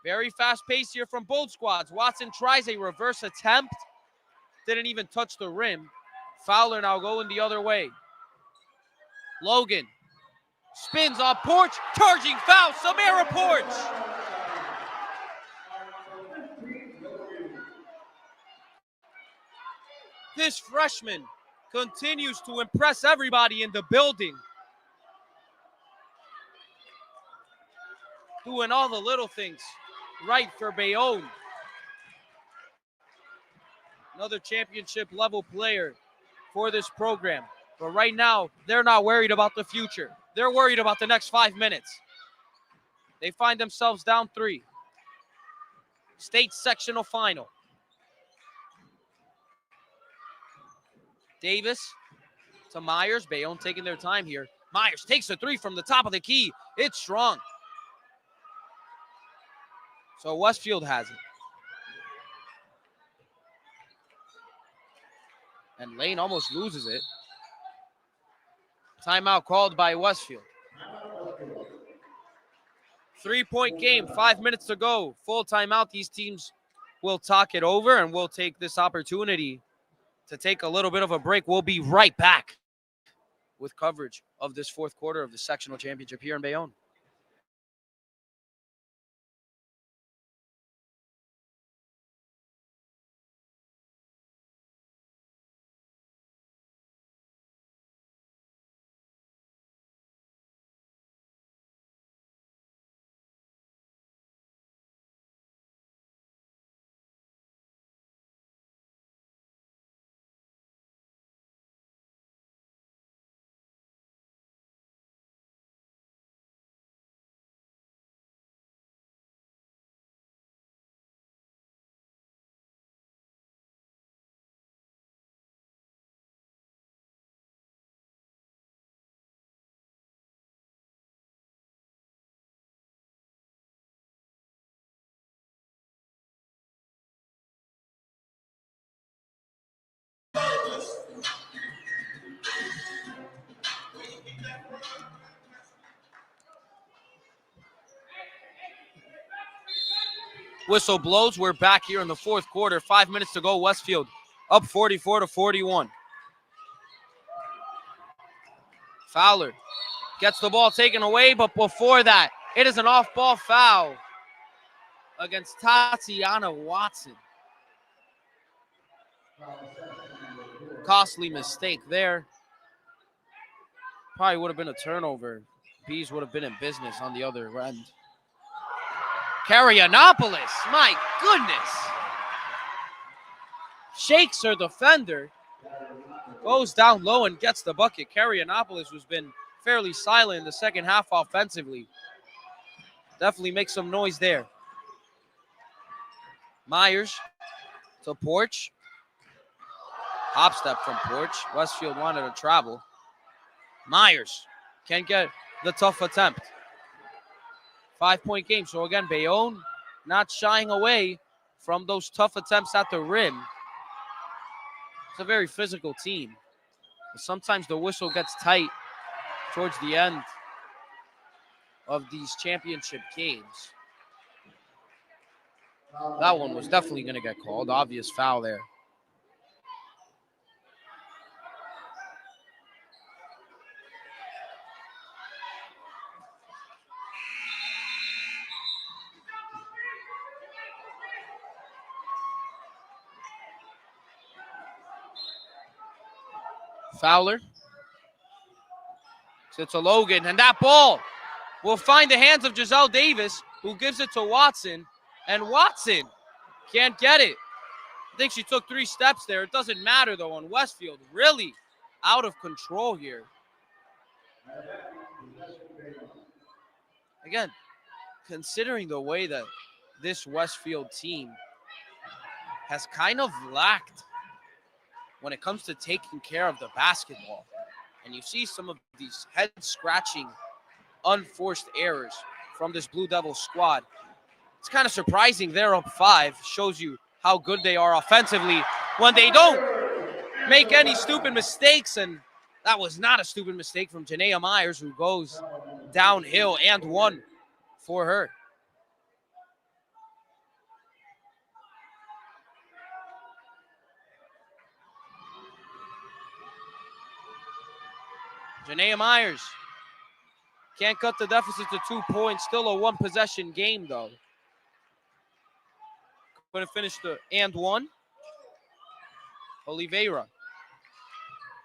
Very fast pace here from both squads. Watson tries a reverse attempt. Didn't even touch the rim. Fowler now going the other way. Logan spins on Porch. Charging foul. Samara Porch. This freshman continues to impress everybody in the building. Doing all the little things right for Bayonne. Another championship level player for this program. But right now, they're not worried about the future. They're worried about the next 5 minutes. They find themselves down 3. State sectional final. Davis to Myers. Bayonne taking their time here. Myers takes a 3 from the top of the key. It's strong. So Westfield has it. And Lane almost loses it. Timeout called by Westfield. 3 point game, 5 minutes to go. Full timeout. These teams will talk it over, and we'll take this opportunity to take a little bit of a break. We'll be right back with coverage of this fourth quarter of the sectional championship here in Bayonne. Whistle blows. We're back here in the fourth quarter. 5 minutes to go. Westfield up 44-41. Fowler gets the ball taken away, but before that, it is an off-ball foul against Tatiana Watson. Costly mistake there. Probably would have been a turnover. Bees would have been in business on the other end. Karyanopoulos, my goodness. Shakes her defender. Goes down low and gets the bucket. Karyanopoulos has been fairly silent in the second half offensively. Definitely makes some noise there. Myers to Porch. Hop step from Porch. Westfield wanted to travel. Myers can't get the tough attempt. 5-point game. So again, Bayonne not shying away from those tough attempts at the rim. It's a very physical team. Sometimes the whistle gets tight towards the end of these championship games. That one was definitely going to get called. Obvious foul there. Fowler. To Logan, and that ball will find the hands of Giselle Davis, who gives it to Watson, and Watson can't get it. I think she took 3 steps there. It doesn't matter, though, on Westfield. Really out of control here. Again, considering the way that this Westfield team has kind of lacked when it comes to taking care of the basketball. And you see some of these head-scratching, unforced errors from this Blue Devil squad. It's kind of surprising they're up 5. Shows you how good they are offensively when they don't make any stupid mistakes. And that was not a stupid mistake from Janaea Myers, who goes downhill and 1 for her. Janaea Myers can't cut the deficit to 2 points. Still a 1-possession game, though. Going to finish the and 1. Oliveira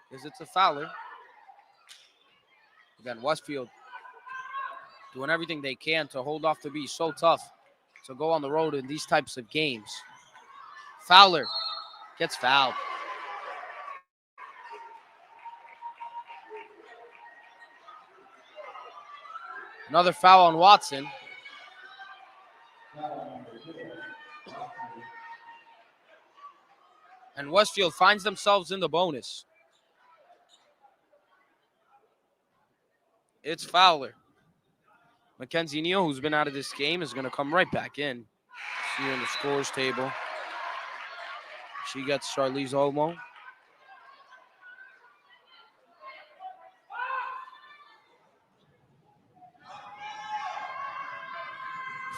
gives it to Fowler. Again, Westfield doing everything they can to hold off the Bees. So tough to go on the road in these types of games. Fowler gets fouled. Another foul on Watson. And Westfield finds themselves in the bonus. It's Fowler. Mackenzie Neal, who's been out of this game, is going to come right back in. See her in the scores table. She gets Charlize Olmo.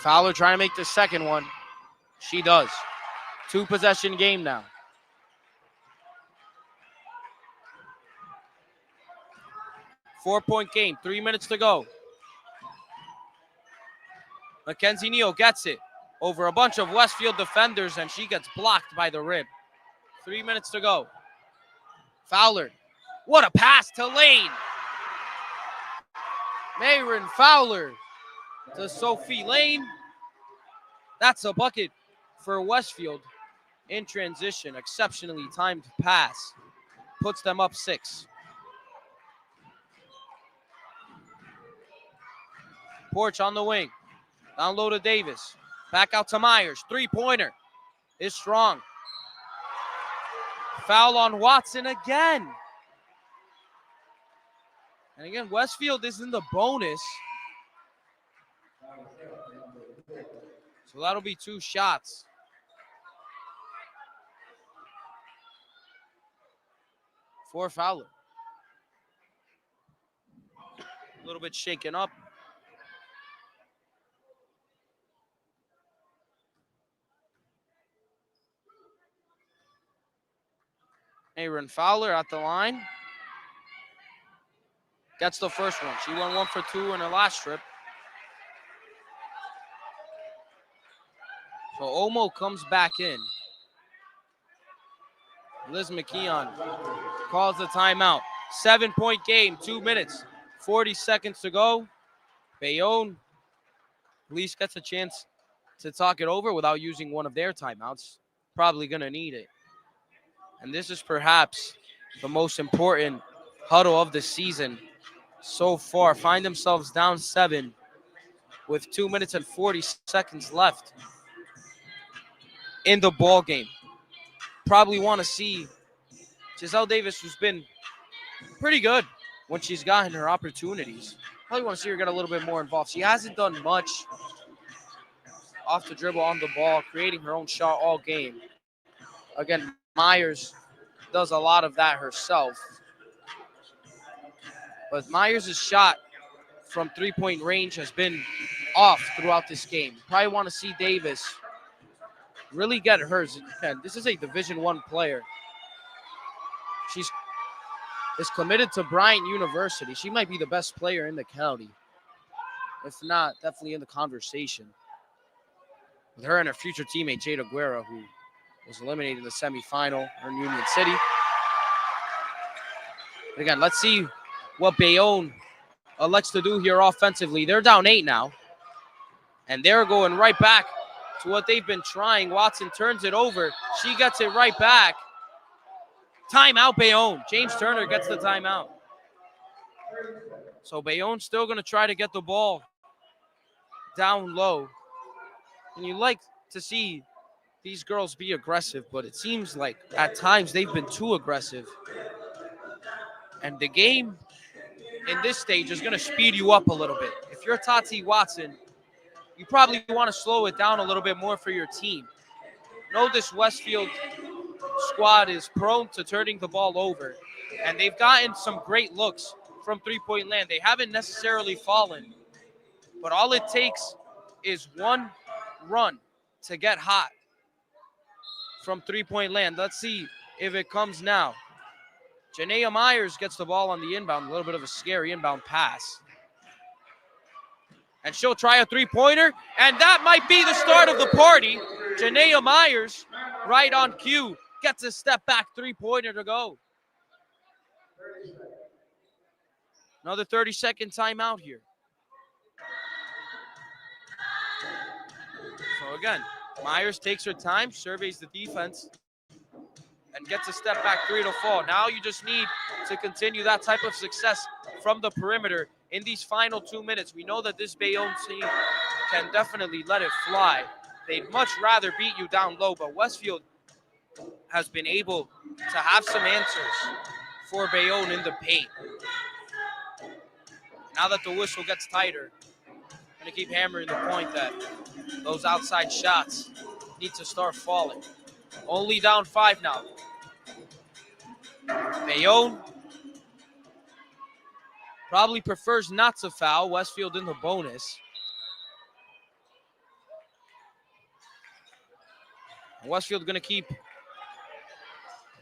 Fowler trying to make the second one. She does. 2-possession game now. Four-point game. 3 minutes to go. Mackenzie Neal gets it over a bunch of Westfield defenders, and she gets blocked by the rim. 3 minutes to go. Fowler. What a pass to Lane. Mayron Fowler to Sophie Lane. That's a bucket for Westfield in transition. Exceptionally timed pass. Puts them up 6. Porch on the wing. Down low to Davis. Back out to Myers. 3-pointer is strong. Foul on Watson again. And again, Westfield is in the bonus. So that'll be 2 shots. For Fowler. A little bit shaken up. Aaron Fowler at the line. Gets the first one. She went 1 for 2 in her last trip. So Omo comes back in. Liz McKeon calls the timeout. 7-point game, 2 minutes, 40 seconds to go. Bayonne at least gets a chance to talk it over without using one of their timeouts. Probably going to need it. And this is perhaps the most important huddle of the season so far. Find themselves down 7 with 2 minutes and 40 seconds left in the ball game. Probably want to see Giselle Davis, who's been pretty good when she's gotten her opportunities. Probably want to see her get a little bit more involved. She hasn't done much off the dribble on the ball, creating her own shot all game. Again, Myers does a lot of that herself. But Myers' shot from three-point range has been off throughout this game. Probably want to see Davis really get hers. And this is a Division I player. She's is committed to Bryant University. She might be the best player in the county. If not, definitely in the conversation. With her and her future teammate, Jada Guerra, who was eliminated in the semifinal in Union City. But again, let's see what Bayonne elects to do here offensively. They're down 8 now. And they're going right back to what they've been trying. Watson turns it over. She gets it right back. Timeout, Bayonne. James Turner gets the timeout. So Bayonne's still going to try to get the ball down low. And you like to see these girls be aggressive, but it seems like at times they've been too aggressive. And the game in this stage is going to speed you up a little bit. If you're Tati Watson, you probably want to slow it down a little bit more for your team. Know this Westfield squad is prone to turning the ball over, and they've gotten some great looks from three-point land. They haven't necessarily fallen, but all it takes is one run to get hot from three-point land. Let's see if it comes now. Janaea Myers gets the ball on the inbound, a little bit of a scary inbound pass. And she'll try a three-pointer, and that might be the start of the party. Janaea Myers, right on cue, gets a step-back three-pointer to go. Another 30-second timeout here. So again, Myers takes her time, surveys the defense, and gets a step-back three to fall. Now you just need to continue that type of success from the perimeter in these final 2 minutes. We know that this Bayonne team can definitely let it fly. They'd much rather beat you down low, but Westfield has been able to have some answers for Bayonne in the paint. Now that the whistle gets tighter, I'm going to keep hammering the point that those outside shots need to start falling. Only down 5 now. Bayonne probably prefers not to foul. Westfield in the bonus. Westfield going to keep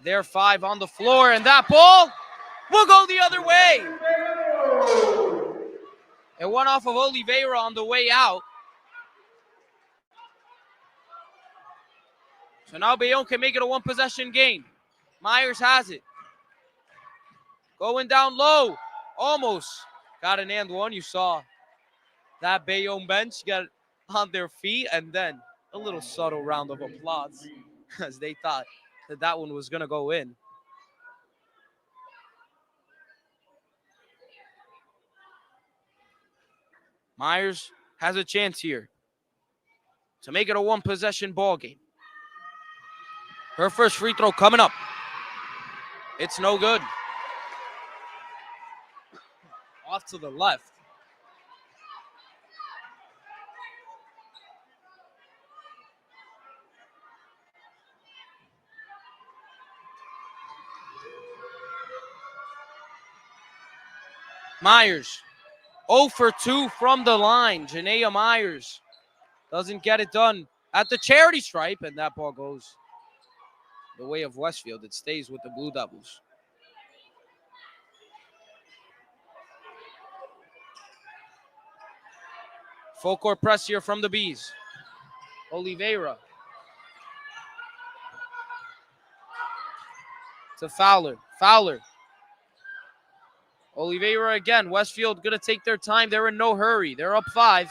their 5 on the floor, and that ball will go the other way. It went off of Oliveira on the way out. So now Bayonne can make it a one-possession game. Myers has it. Going down low. Almost got an and one. You saw that Bayonne bench get on their feet, and then a little subtle round of applause as they thought that that one was going to go in. Myers has a chance here to make it a one-possession ball game. Her first free throw coming up. It's no good. Off to the left. Myers, 0 for 2 from the line. Janaea Myers doesn't get it done at the charity stripe, and that ball goes the way of Westfield. It stays with the Blue Devils. Full court press here from the Bees. Oliveira to Fowler. Fowler. Oliveira again. Westfield going to take their time. They're in no hurry. They're up 5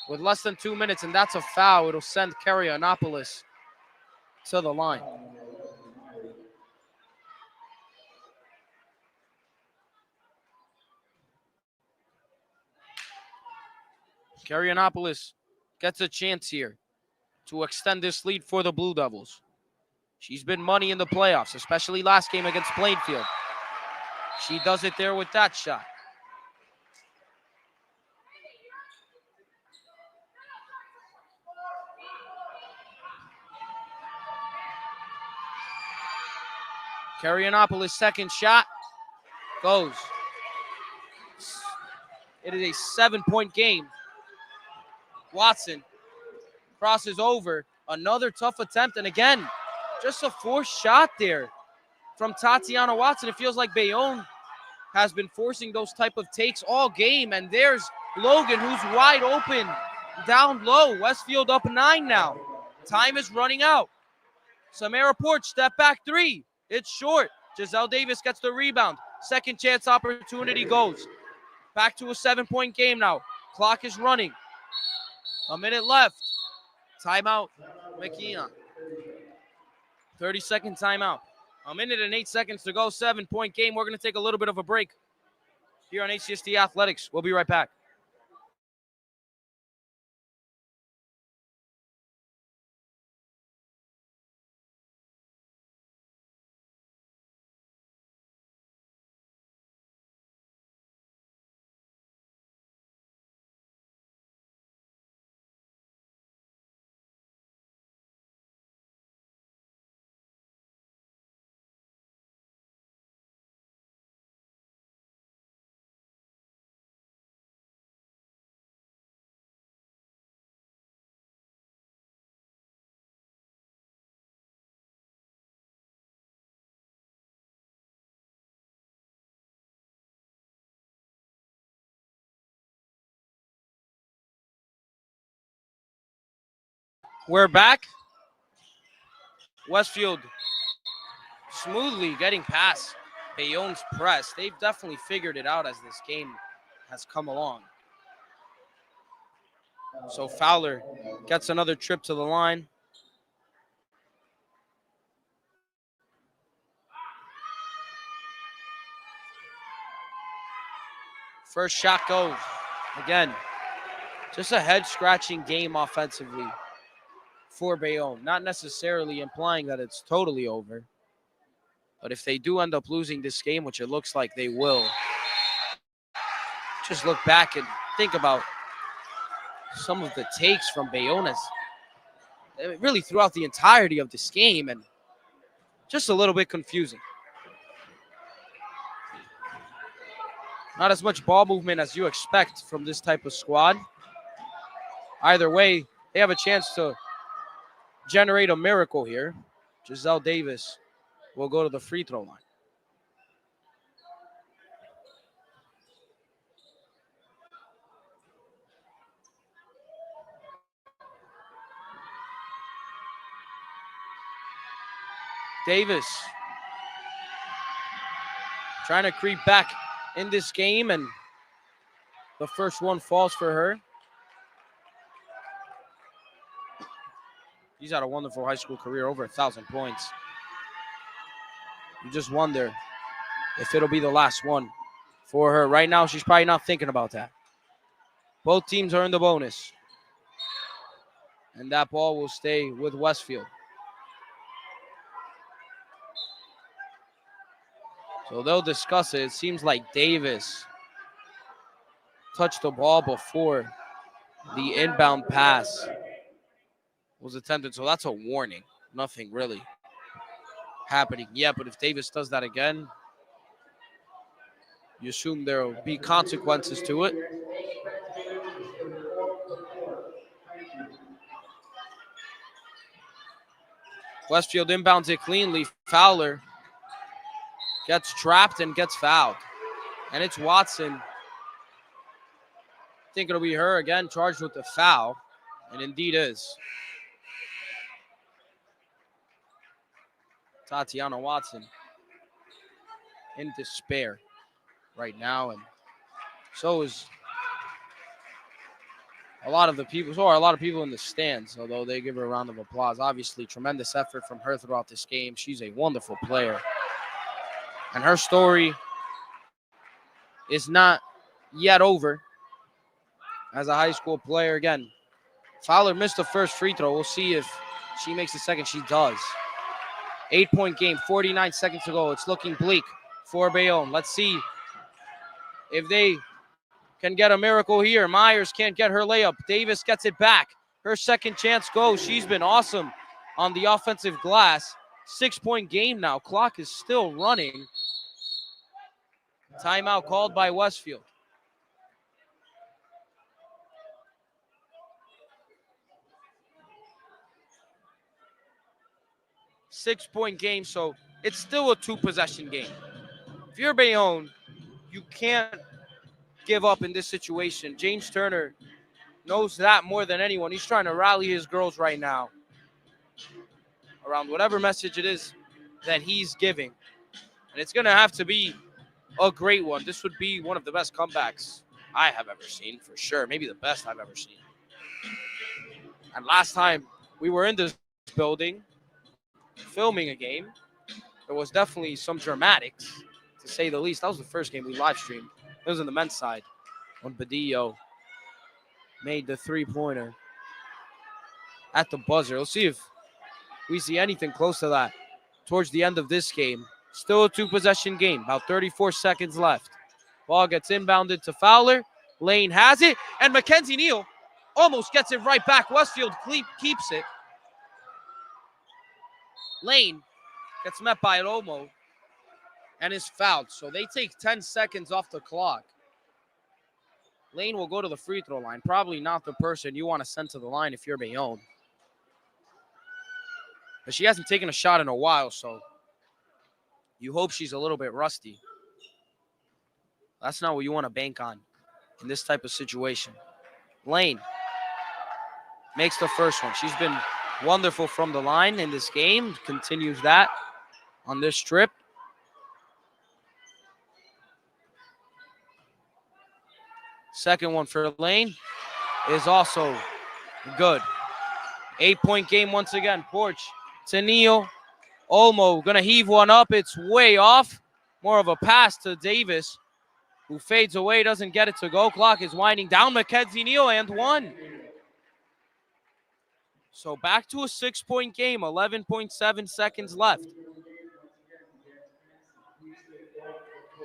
with less than 2 minutes, and that's a foul. It'll send Karyonopolis to the line. Karyonopolis gets a chance here to extend this lead for the Blue Devils. She's been money in the playoffs, especially last game against Plainfield. She does it there with that shot. Karyonopolis' second shot goes. It is a 7-point game. Watson crosses over. Another tough attempt. And again, just a forced shot there from Tatiana Watson. It feels like Bayonne has been forcing those type of takes all game. And there's Logan, who's wide open down low. Westfield up 9 now. Time is running out. Samara Porch, step back 3. It's short. Giselle Davis gets the rebound. Second chance opportunity goes. Back to a 7-point game now. Clock is running. A minute left. Timeout, McKeon. 30-second timeout. A minute and 8 seconds to go. 7-point game. We're going to take a little bit of a break here on HCST Athletics. We'll be right back. We're back. Westfield smoothly getting past Bayonne's press. They've definitely figured it out as this game has come along. So Fowler gets another trip to the line. First shot goes. Again, just a head-scratching game offensively for Bayonne. Not necessarily implying that it's totally over. But if they do end up losing this game, which it looks like they will, just look back and think about some of the takes from Bayonne really throughout the entirety of this game, and just a little bit confusing. Not as much ball movement as you expect from this type of squad. Either way, they have a chance to generate a miracle here. Giselle Davis will go to the free throw line. Davis trying to creep back in this game, and the first one falls for her. She's had a wonderful high school career, over 1,000 points. You just wonder if it'll be the last one for her. Right now, she's probably not thinking about that. Both teams are in the bonus. And that ball will stay with Westfield. So they'll discuss it. It seems like Davis touched the ball before the inbound pass was attempted. So that's a warning. Nothing really happening yet. But if Davis does that again, you assume there will be consequences to it. Westfield inbounds it cleanly. Fowler gets trapped and gets fouled. And it's Watson. I think it'll be her again, charged with the foul. And indeed is. Tatiana Watson in despair right now. And so is a lot of people in the stands, although they give her a round of applause. Obviously, tremendous effort from her throughout this game. She's a wonderful player. And her story is not yet over as a high school player. Again, Fowler missed the first free throw. We'll see if she makes the second. She does. 8-point game, 49 seconds to go. It's looking bleak for Bayonne. Let's see if they can get a miracle here. Myers can't get her layup. Davis gets it back. Her second chance goes. She's been awesome on the offensive glass. 6-point game now. Clock is still running. Timeout called by Westfield. Six-point game, so it's still a two-possession game. If you're Bayonne, you can't give up in this situation. James Turner knows that more than anyone. He's trying to rally his girls right now around whatever message it is that he's giving. And it's going to have to be a great one. This would be one of the best comebacks I have ever seen, for sure. Maybe the best I've ever seen. And last time we were in this building filming a game, there was definitely some dramatics, to say the least. That was the first game we live streamed. It was on the men's side when Badillo made the three-pointer at the buzzer. Let's see if we see anything close to that towards the end of this game. Still a two-possession game, about 34 seconds left. Ball gets inbounded to Fowler. Lane has it, and Mackenzie Neal almost gets it right back. Westfield keeps it. Lane gets met by Romo and is fouled. So they take 10 seconds off the clock. Lane will go to the free throw line. Probably not the person you want to send to the line if you're Bayonne. But she hasn't taken a shot in a while, so you hope she's a little bit rusty. That's not what you want to bank on in this type of situation. Lane makes the first one. She's been wonderful from the line in this game. Continues that on this trip. Second one for Lane is also good. 8-point game once again. Porch to Neal. Olmo going to heave one up. It's way off. More of a pass to Davis, who fades away, doesn't get it to go. Clock is winding down. Mackenzie Neal and one. So back to a 6-point game, 11.7 seconds left.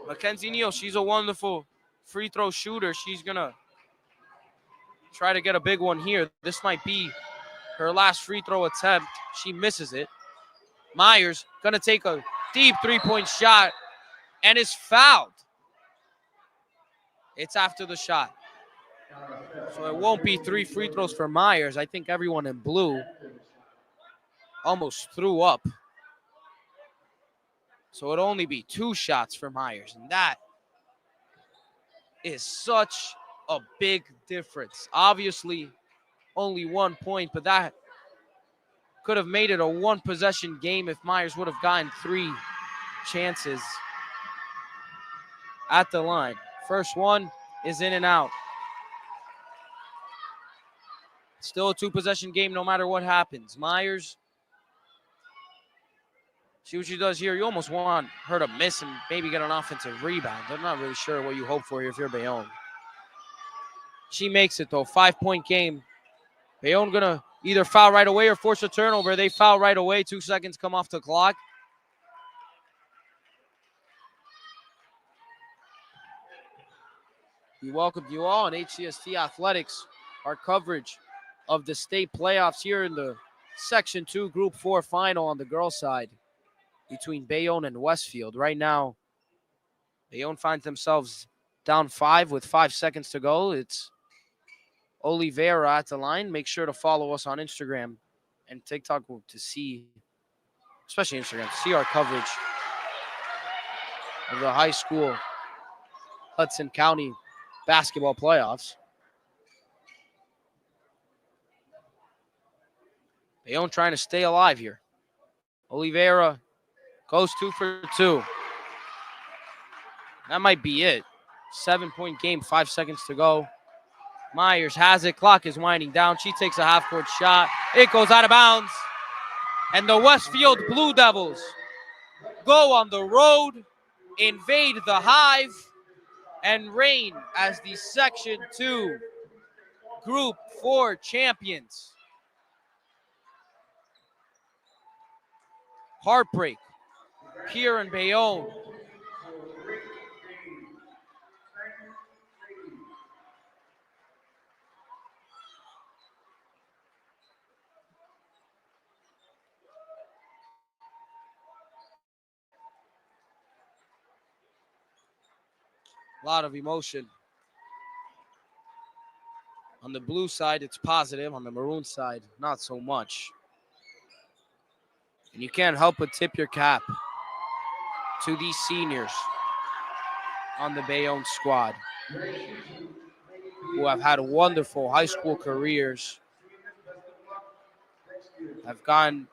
Mackenzie Neal, she's a wonderful free throw shooter. She's going to try to get a big one here. This might be her last free throw attempt. She misses it. Myers going to take a deep three-point shot and is fouled. It's after the shot. So it won't be 3 free throws for Myers. I think everyone in blue almost threw up. So it'll only be 2 shots for Myers. And that is such a big difference. Obviously, only 1 point, but that could have made it a 1-possession game if Myers would have gotten 3 chances at the line. First one is in and out. Still a 2-possession game no matter what happens. Myers, see what she does here. You almost want her to miss and maybe get an offensive rebound. I'm not really sure what you hope for here if you're Bayonne. She makes it, though. 5-point game. Bayonne going to either foul right away or force a turnover. They foul right away. 2 seconds come off the clock. We welcome you all on HCST Athletics, our coverage of the state playoffs here in the Section 2 Group 4 final on the girls' side between Bayonne and Westfield. Right now, Bayonne finds themselves down 5 with 5 seconds to go. It's Oliveira at the line. Make sure to follow us on Instagram and TikTok to see especially Instagram, see our coverage of the high school Hudson County basketball playoffs. Bayonne trying to stay alive here. Oliveira goes 2 for 2. That might be it. 7-point game, 5 seconds to go. Myers has it. Clock is winding down. She takes a half-court shot. It goes out of bounds. And the Westfield Blue Devils go on the road, invade the Hive, and reign as the Section 2 Group 4 champions. Heartbreak here in Bayonne. A lot of emotion. On the blue side, it's positive. On the maroon side, not so much. And you can't help but tip your cap to these seniors on the Bayonne squad who have had wonderful high school careers, have gone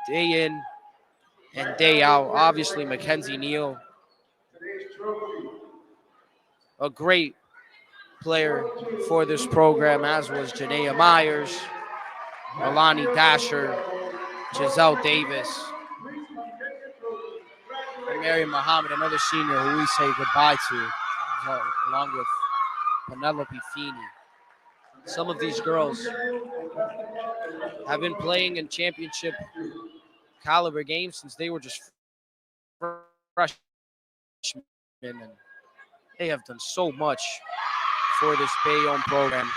day in and day out. Obviously, Mackenzie Neal, a great player for this program, as was Janaea Myers, Alani Dasher, Giselle Davis, and Mary Muhammad, another senior who we say goodbye to, along with Penelope Feeney. Some of these girls have been playing in championship caliber games since they were just freshmen, and they have done so much for this Bayonne program.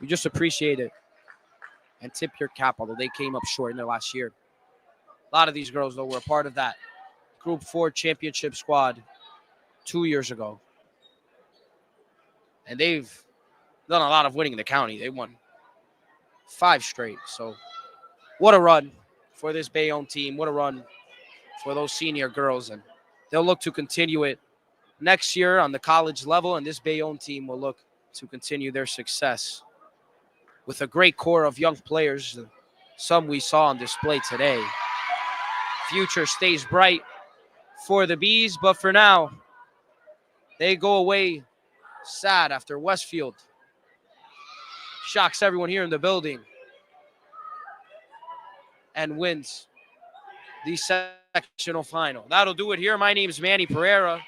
We just appreciate it and tip your cap, although they came up short in their last year. A lot of these girls, though, were a part of that Group 4 championship squad 2 years ago. And they've done a lot of winning in the county. They won 5 straight. So what a run for this Bayonne team. What a run for those senior girls. And they'll look to continue it next year on the college level. And this Bayonne team will look to continue their success with a great core of young players. Some we saw on display today. Future stays bright for the Bees, but for now, they go away sad after Westfield shocks everyone here in the building and wins the sectional final. That'll do it here. My name is Manny Pereira,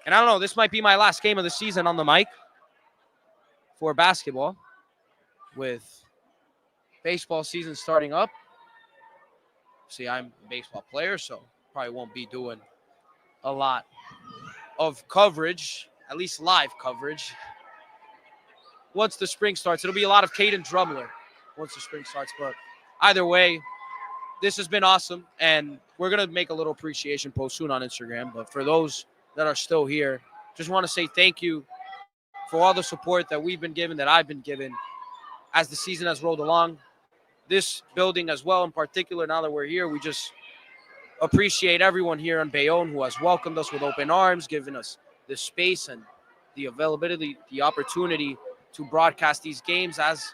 and I don't know, this might be my last game of the season on the mic for basketball, with baseball season starting up. See, I'm a baseball player, so probably won't be doing a lot of coverage, at least live coverage. Once the spring starts, it'll be a lot of Caden Drumler once the spring starts. But either way, this has been awesome, and we're going to make a little appreciation post soon on Instagram. But for those that are still here, just want to say thank you for all the support that we've been given, that I've been given as the season has rolled along. This building as well in particular, now that we're here, we just appreciate everyone here in Bayonne who has welcomed us with open arms, given us the space and the availability, the opportunity to broadcast these games, as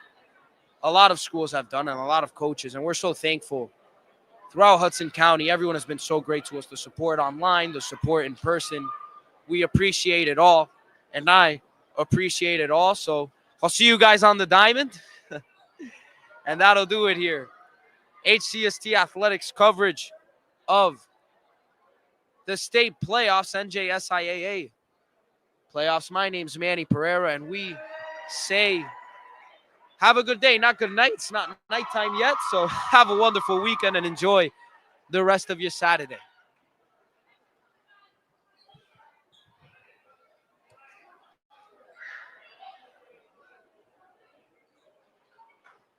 a lot of schools have done and a lot of coaches. And we're so thankful. Throughout Hudson County, everyone has been so great to us. The support online, the support in person. We appreciate it all, and I appreciate it all. So I'll see you guys on the diamond. And that'll do it here. HCST Athletics coverage of the state playoffs, NJSIAA playoffs. My name's Manny Pereira, and we say have a good day. Not good night. It's not nighttime yet, so have a wonderful weekend and enjoy the rest of your Saturday.